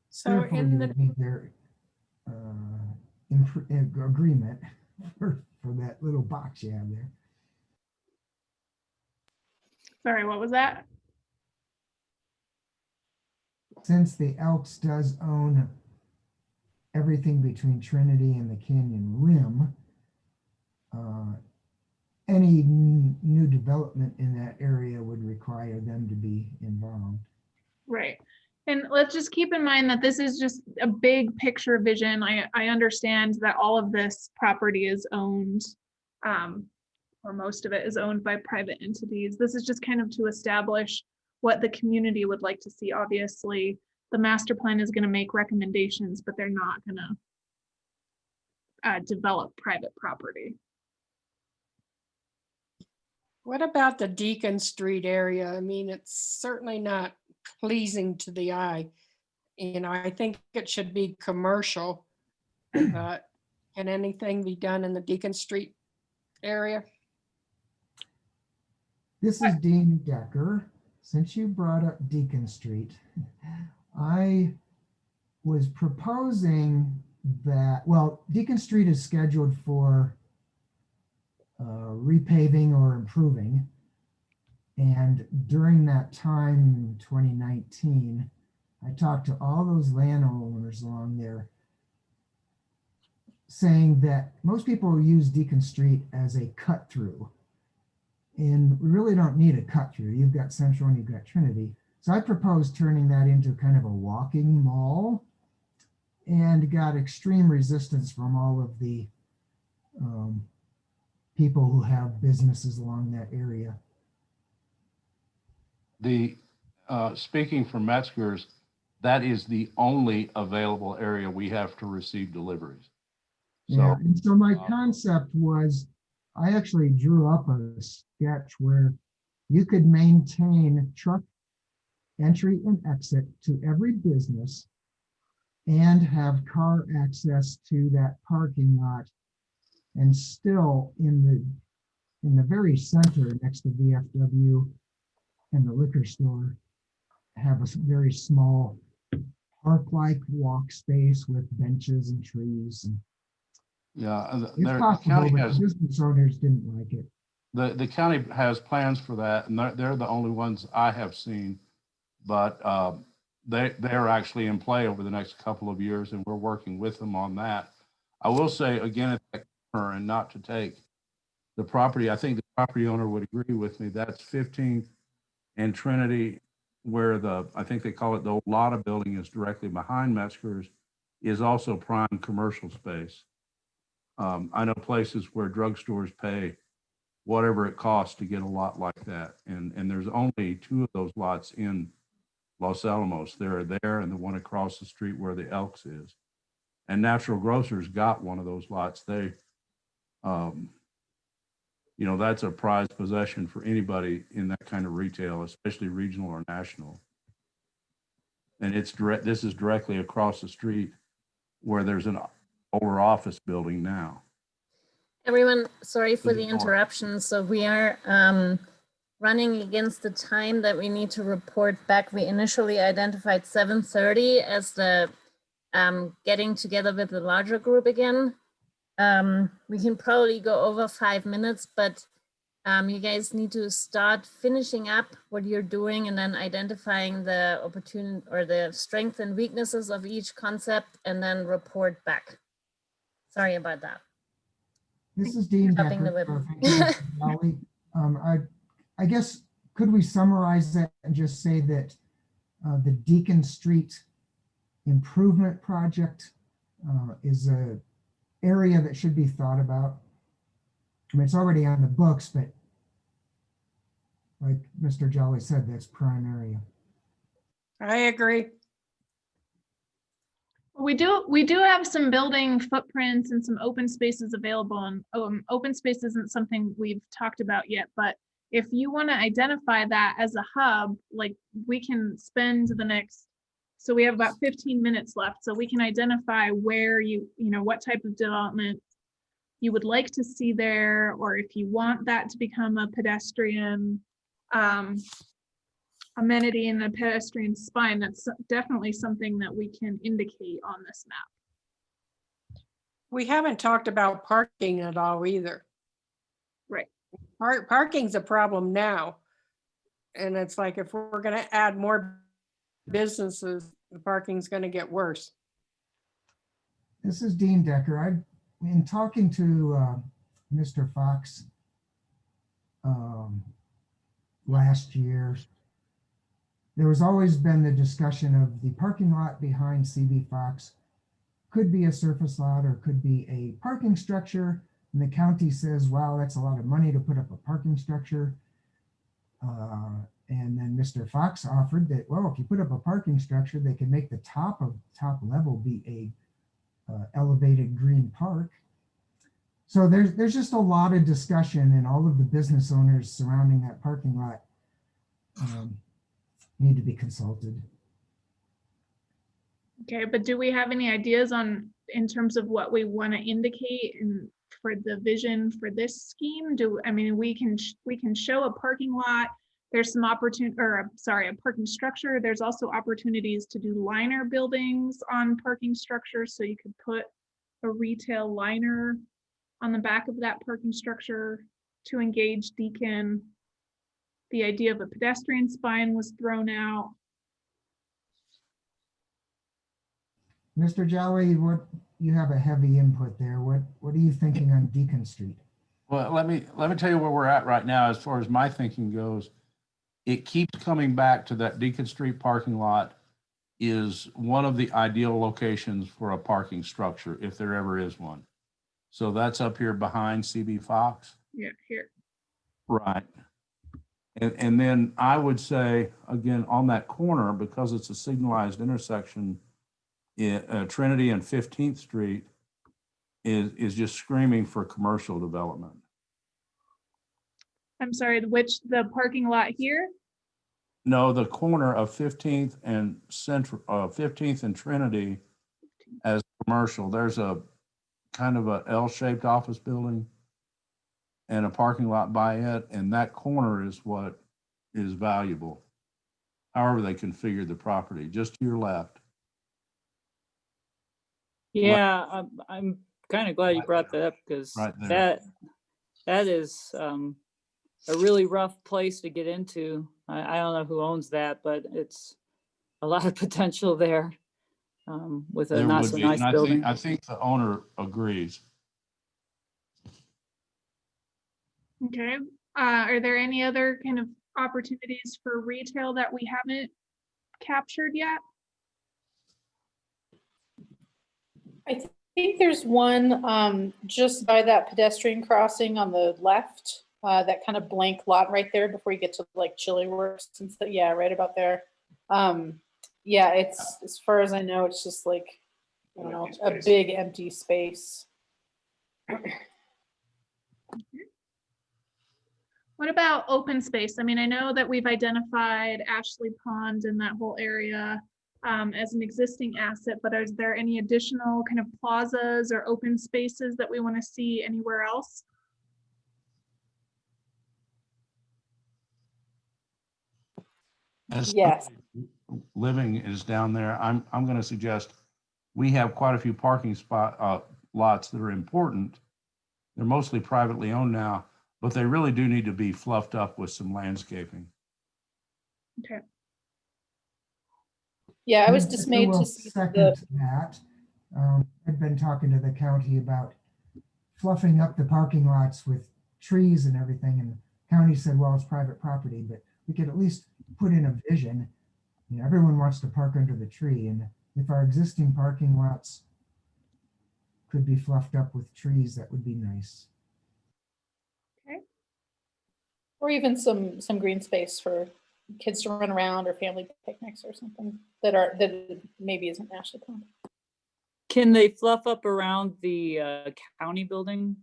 So Therefore, in you the would need their agreement for that little box you have there. Sorry, what was that? Since the Elks does own everything between Trinity and the Canyon Rim, any new development in that area would require them to be involved. Right. And let's just keep in mind that this is just a big picture vision. I understand that all of this property is owned, or most of it is owned by private entities. This is just kind of to establish what the community would like to see. Obviously, the master plan is going to make recommendations, but they're not going to develop private property. What about the Deacon Street area? I mean, it's certainly not pleasing to the eye. You know, I think it should be commercial. Can anything be done in the Deacon Street area? This is Dean Decker. Since you brought up Deacon Street, I was proposing that, well, Deacon Street is scheduled for repaving or improving. And during that time in 2019, I talked to all those landowners along there saying that most people use Deacon Street as a cut through. And we really don't need a cut through. You've got Central and you've got Trinity. So I proposed turning that into kind of a walking mall and got extreme resistance from all of the people who have businesses along that area. Speaking for Metzger's, that is the only available area we have to receive deliveries. Yeah, and so my concept was, I actually drew up a sketch where you could maintain truck entry and exit to every business and have car access to that parking lot, and still in the very center next to VFW and the liquor store, have a very small park-like walk space with benches and trees. And Yeah, it's the possible, county but has, the business owners didn't like it. the county has plans for that, and they're the only ones I have seen. But they're actually in play over the next couple of years, and we're working with them on that. I will say again, at that corner, and not to take the property, I think the property owner would agree with me. That's 15th and Trinity, where I think they call it the old Lotta building is directly behind Metzger's, is also prime commercial space. I know places where drugstores pay whatever it costs to get a lot like that. And there's only 2 of those lots in Los Alamos. They're there and the one across the street where the Elks is. And Natural Grocers got one of those lots. They, that's a prized possession for anybody in that kind of retail, especially regional or national. And this is directly across the street where there's an older office building now. Everyone, sorry for the North. interruption. So we are running against the time that we need to report back. We initially identified 7:30 as the getting together with the larger group again. We can probably go over 5 minutes, but you guys need to start finishing up what you're doing and then identifying the opportunity or the strengths and weaknesses of each concept and then report back. Sorry about that. This is Dean Chopping the Decker. whip. I guess, could we summarize that and just say that the Deacon Street improvement project is a area that should be thought about? I mean, it's already on the books, but like Mr. Jolly said, that's prime area. I agree. We do have some building footprints and some open spaces available, and open space isn't something we've talked about yet, but if you want to identify that as a hub, like we can spend the next, so we have about 15 minutes left, so we can identify where what type of development you would like to see there, or if you want that to become a pedestrian amenity in the pedestrian spine. That's definitely something that we can indicate on this map. We haven't talked about parking at all either. Right. Parking's a problem now. And it's like, if we're going to add more businesses, the parking's going to get worse. This is Dean Decker. In talking to Mr. Fox last year, there was always been the discussion of the parking lot behind CB Fox could be a surface lot or could be a parking structure. And the county says, wow, that's a lot of money to put up a parking structure. And then Mr. Fox offered that, well, if you put up a parking structure, they can make the top level be a elevated green park. So there's just a lot of discussion, and all of the business owners surrounding that parking lot need to be consulted. Okay, but do we have any ideas in terms of what we want to indicate for the vision for this scheme? We can show a parking lot. There's some a parking structure. There's also opportunities to do liner buildings on parking structures. So you could put a retail liner on the back of that parking structure to engage Deacon. The idea of a pedestrian spine was thrown out. Mr. Jolly, you have a heavy input there. What are you thinking on Deacon Street? Well, let me tell you where we're at right now as far as my thinking goes. It keeps coming back to that Deacon Street parking lot is one of the ideal locations for a parking structure, if there ever is one. So that's up here behind CB Fox. Yeah, here. Right. And then I would say, again, on that corner, because it's a signalized intersection, Trinity and 15th Street is just screaming for commercial development. I'm sorry, the parking lot here? No, the corner of 15th and 15th and Trinity as commercial. There's a kind of a L-shaped office building and a parking lot by it, and that corner is what is valuable. however they configure the property, just to your left. Yeah, I'm kind of glad you Right brought that up because Right there. that is a really rough place to get into. I don't know who owns that, but it's a lot of potential there with a There not would so be, nice and building. I think the owner agrees. Okay. Are there any other kind of opportunities for retail that we haven't captured yet? I think there's one just by that pedestrian crossing on the left, that kind of blank lot right there before you get to like Chili Works and stuff. Yeah, right about there. Yeah, it's, as far as I know, it's just like, I don't know, a big empty space. What about open space? I mean, I know that we've identified Ashley Pond and that whole area as an existing asset, but is there any additional kind of plazas or open spaces that we want to see anywhere else? As Yes. living is down there, I'm going to suggest we have quite a few parking lots that are important. They're mostly privately owned now, but they really do need to be fluffed up with some landscaping. Okay. Yeah, I was I dismayed will to see second that. I've been talking to the county about fluffing up the parking lots with trees and everything, and the county said, well, it's private property, but we could at least put in a vision. You know, everyone wants to park under the tree, and if our existing parking lots could be fluffed up with trees, that would be nice. Okay. or even some green space for kids to run around or family picnics or something that maybe isn't Ashley Pond. Can they fluff up around the county building?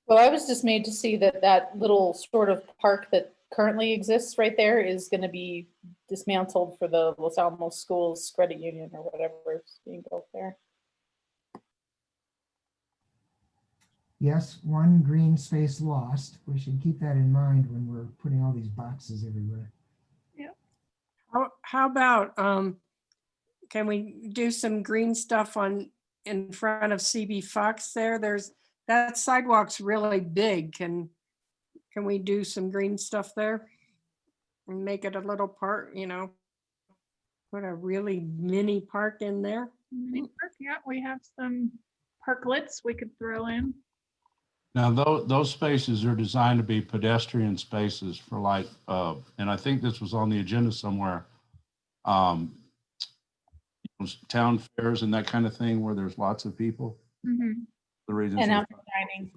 Well, I was dismayed to see that little sort of park that currently exists right there is going to be dismantled for the Los Alamos Schools Credit Union or whatever is being built there. Yes, one green space lost. We should keep that in mind when we're putting all these boxes everywhere. How about, can we do some green stuff in front of CB Fox there? That sidewalk's really big. Can we do some green stuff there? And make it a little park, put a really mini park in there? Mini park, yeah, we have some parklets we could throw in. Now, those spaces are designed to be pedestrian spaces for like, and I think this was on the agenda somewhere, town fairs and that kind of thing where there's lots of people. Mm-hmm. The reason And outdoor dining.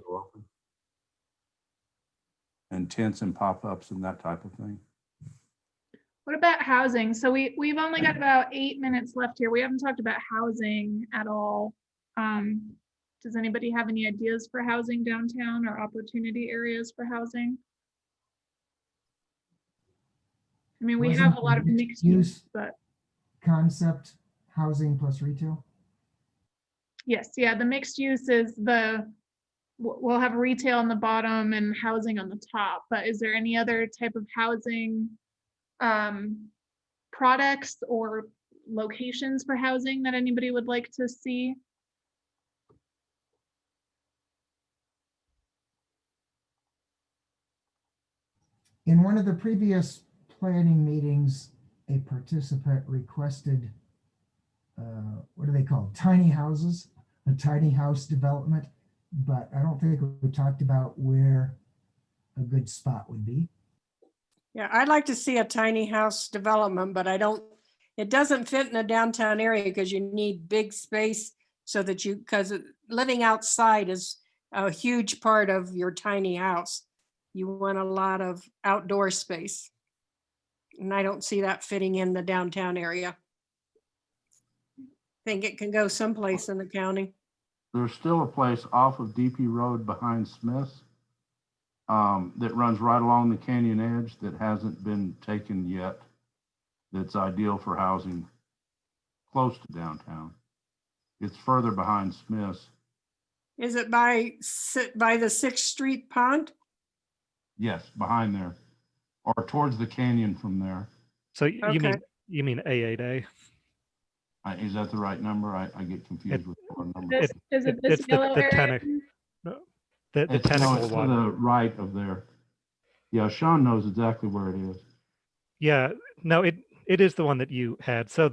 And tents and pop-ups and that type of thing. What about housing? So we've only got about 8 minutes left here. We haven't talked about housing at all. Does anybody have any ideas for housing downtown or opportunity areas for housing? I mean, we have a lot of mixed use, but concept housing plus retail. yes, yeah, the mixed use is we'll have retail on the bottom and housing on the top, but is there any other type of housing products or locations for housing that anybody would like to see? In one of the previous planning meetings, a participant requested, what are they called? Tiny houses, a tiny house development, but I don't think we talked about where a good spot would be. Yeah, I'd like to see a tiny house development, but it doesn't fit in a downtown area because you need big space because living outside is a huge part of your tiny house. You want a lot of outdoor space. And I don't see that fitting in the downtown area. I think it can go someplace in the county. There's still a place off of DP Road behind Smith's that runs right along the canyon edge that hasn't been taken yet. That's ideal for housing close to downtown. It's further behind Smith's. Is it by the 6th Street pond? Yes, behind there. or towards the canyon from there. So you Okay. mean A8A? Is that the right number? I get confused with the number. Is it this It's yellow the area? no, the No, tentacle it's to one. the right of there. Yeah, Sean knows exactly where it is. Yeah, no, it is the one that you had. So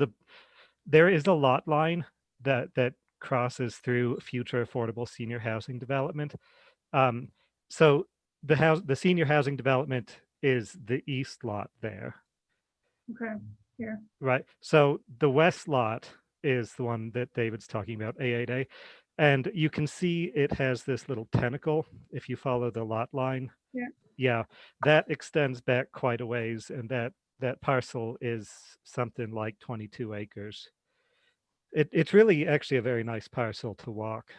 there is a lot line that crosses through future affordable senior housing development. So the senior housing development is the east lot there, Okay, here. right? So the west lot is the one that David's talking about, A8A. And you can see it has this little tentacle if you follow the lot line. Yeah. Yeah, that extends back quite a ways, and that parcel is something like 22 acres. It's really actually a very nice parcel to walk,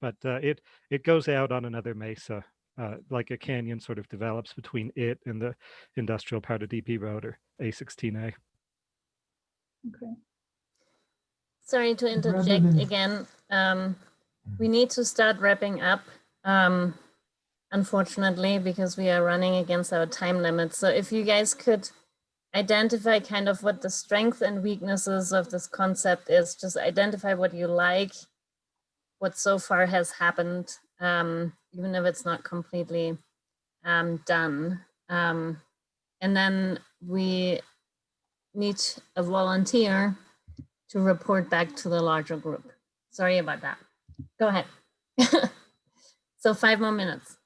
but it goes out on another mesa, like a canyon sort of develops between it and the industrial part of DP Road or A16A. Okay. Sorry to Rather interject than- again. We need to start wrapping up, unfortunately, because we are running against our time limit. So if you guys could identify kind of what the strengths and weaknesses of this concept is, just identify what you like, what so far has happened, even if it's not completely done. And then we need a volunteer to report back to the larger group. Sorry about that. Go ahead. So 5 more minutes.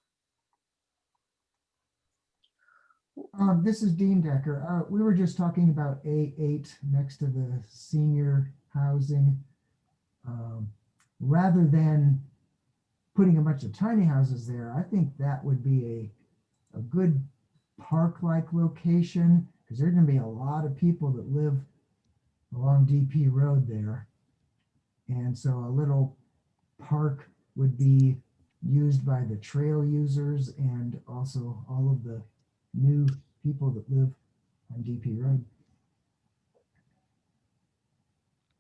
This is Dean Decker. We were just talking about A8 next to the senior housing. Rather than putting a bunch of tiny houses there, I think that would be a good park-like location, because there's going to be a lot of people that live along DP Road there. And so a little park would be used by the trail users and also all of the new people that live on DP Road.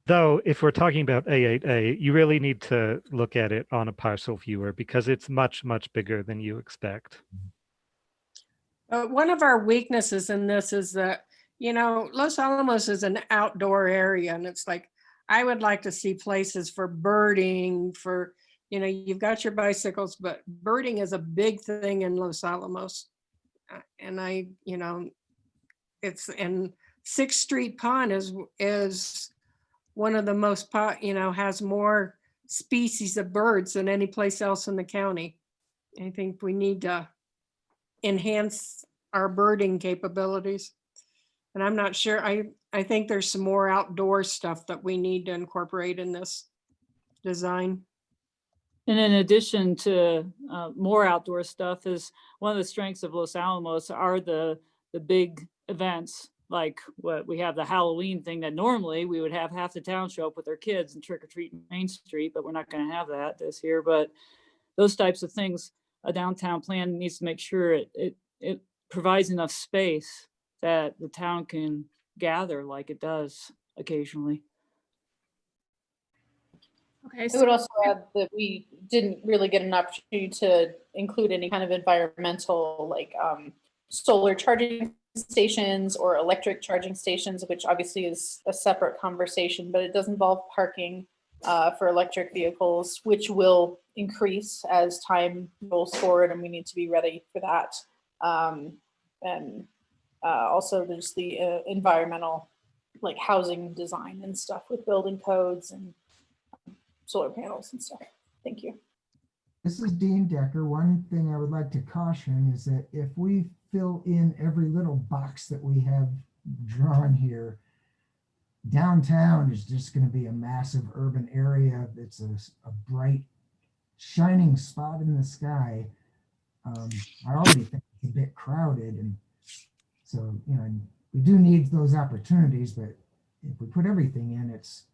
Though, if we're talking about A8A, you really need to look at it on a parcel viewer because it's much, much bigger than you expect. One of our weaknesses in this is that, Los Alamos is an outdoor area, and it's like, I would like to see places for birding, for, you've got your bicycles, but birding is a big thing in Los Alamos. And and 6th Street Pond is one of the most, has more species of birds than any place else in the county. I think we need to enhance our birding capabilities. And I'm not sure, I think there's some more outdoor stuff that we need to incorporate in this design. And in addition to more outdoor stuff, is one of the strengths of Los Alamos are the big events, like what we have, the Halloween thing that normally we would have half the town show up with their kids and trick or treat Main Street, but we're not going to have that this year. But those types of things, a downtown plan needs to make sure it provides enough space that the town can gather like it does occasionally. Okay. I would also add that we didn't really get an opportunity to include any kind of environmental, like solar charging stations or electric charging stations, which obviously is a separate conversation, but it does involve parking for electric vehicles, which will increase as time rolls forward, and we need to be ready for that. Also there's the environmental, like housing design and stuff with building codes and solar panels and stuff. Thank you. This is Dean Decker. One thing I would like to caution is that if we fill in every little box that we have drawn here, downtown is just going to be a massive urban area that's a bright, shining spot in the sky. I already think it's a bit crowded, and so we do need those opportunities, but if we put everything in, it's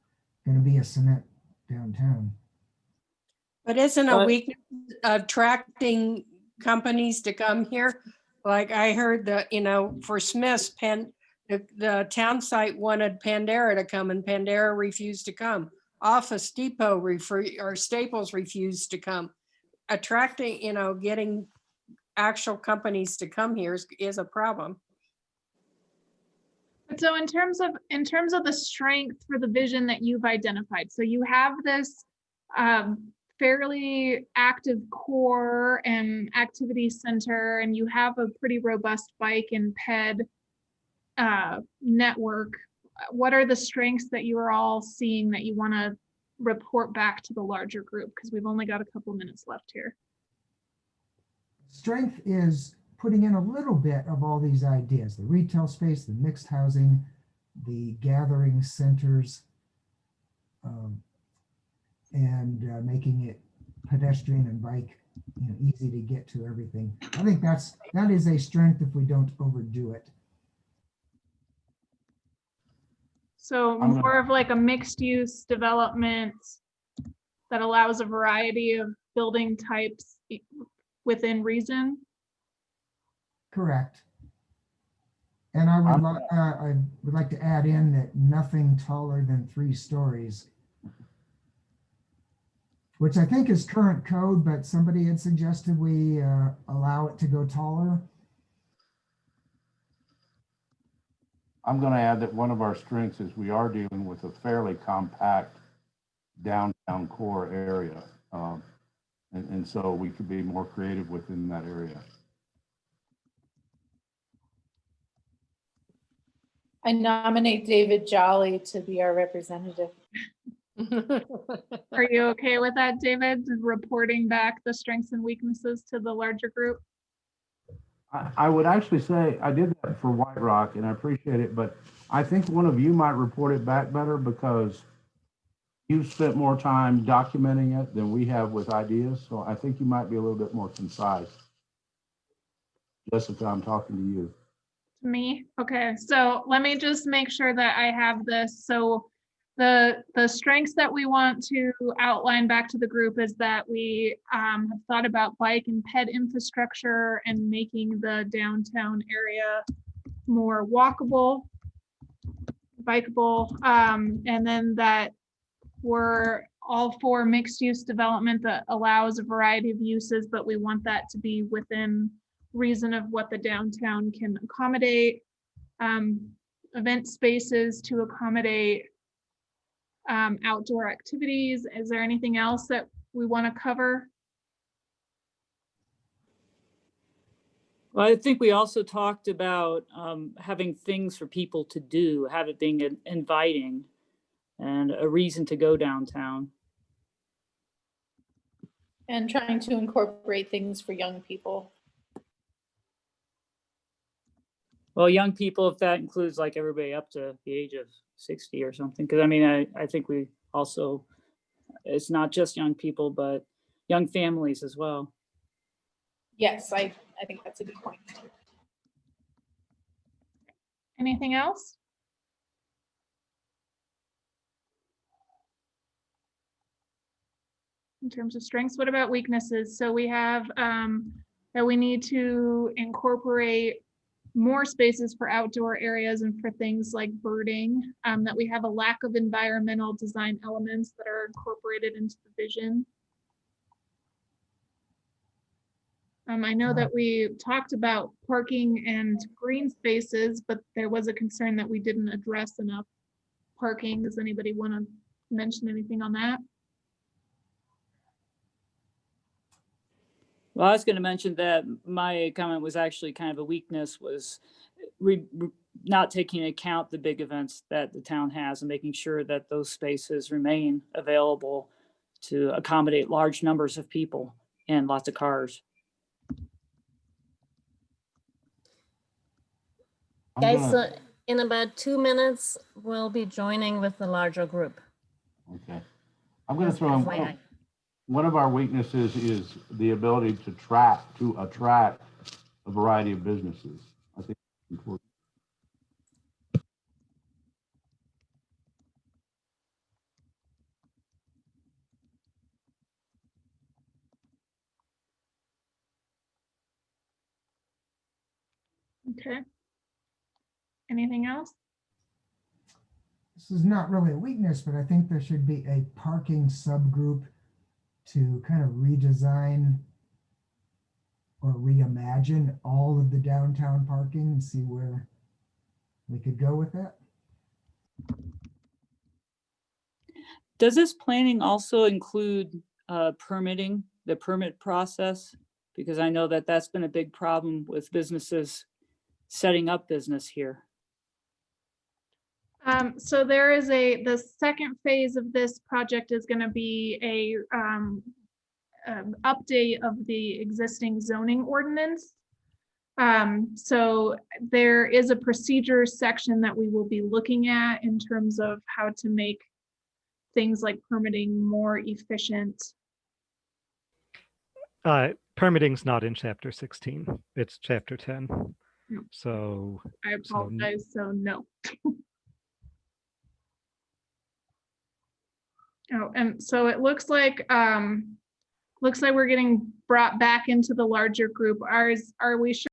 going to be a cement downtown. But isn't a weakness attracting companies to come here? Like I heard that, for Smith's, the town site wanted Pandera to come and Pandera refused to come. Office Depot or Staples refused to come. Attracting, getting actual companies to come here is a problem. So in terms of the strength for the vision that you've identified, so you have this fairly active core and activity center, and you have a pretty robust bike and ped network. What are the strengths that you are all seeing that you want to report back to the larger group? Because we've only got a couple minutes left here. Strength is putting in a little bit of all these ideas, the retail space, the mixed housing, the gathering centers, and making it pedestrian and bike, easy to get to everything. I think that is a strength if we don't overdo it. So more of like a mixed use development that allows a variety of building types within reason. Correct. And I would like to add in that nothing taller than 3 stories, which I think is current code, but somebody had suggested we allow it to go taller. I'm going to add that one of our strengths is we are dealing with a fairly compact downtown core area. And so we could be more creative within that area. I nominate David Jolly to be our representative. Are you okay with that, David? Reporting back the strengths and weaknesses to the larger group? I would actually say I did that for White Rock and I appreciate it, but I think one of you might report it back better because you've spent more time documenting it than we have with ideas. So I think you might be a little bit more concise. Jessica, I'm talking to you. Me? Okay, so let me just make sure that I have this. So the strengths that we want to outline back to the group is that we have thought about bike and ped infrastructure and making the downtown area more walkable, bikeable, and then that we're all for mixed use development that allows a variety of uses, but we want that to be within reason of what the downtown can accommodate, event spaces to accommodate outdoor activities. Is there anything else that we want to cover? Well, I think we also talked about having things for people to do, have it being inviting and a reason to go downtown. And trying to incorporate things for young people. Well, young people, if that includes like everybody up to the age of 60 or something. Because I mean, I think we also, it's not just young people, but young families as well. Yes, I think that's a good point. Anything else? In terms of strengths, what about weaknesses? So we have that we need to incorporate more spaces for outdoor areas and for things like birding, that we have a lack of environmental design elements that are incorporated into the vision. I know that we talked about parking and green spaces, but there was a concern that we didn't address enough parking. Does anybody want to mention anything on that? Well, I was going to mention that my comment was actually kind of a weakness was not taking into account the big events that the town has and making sure that those spaces remain available to accommodate large numbers of people and lots of cars. Guys, so in about 2 minutes, we'll be joining with the larger group. Okay. I'm going to throw in one of our weaknesses is the ability to attract a variety of businesses. I think that's important. Okay. Anything else? This is not really a weakness, but I think there should be a parking subgroup to kind of redesign or reimagine all of the downtown parking and see where we could go with that. Does this planning also include permitting, the permit process? Because I know that that's been a big problem with businesses setting up business here. So there is the second phase of this project is going to be a update of the existing zoning ordinance. So there is a procedure section that we will be looking at in terms of how to make things like permitting more efficient. Permitting's not in chapter 16, it's chapter 10. No. So I apologize, so no. Oh, and so it looks like we're getting brought back into the larger group. Are we sure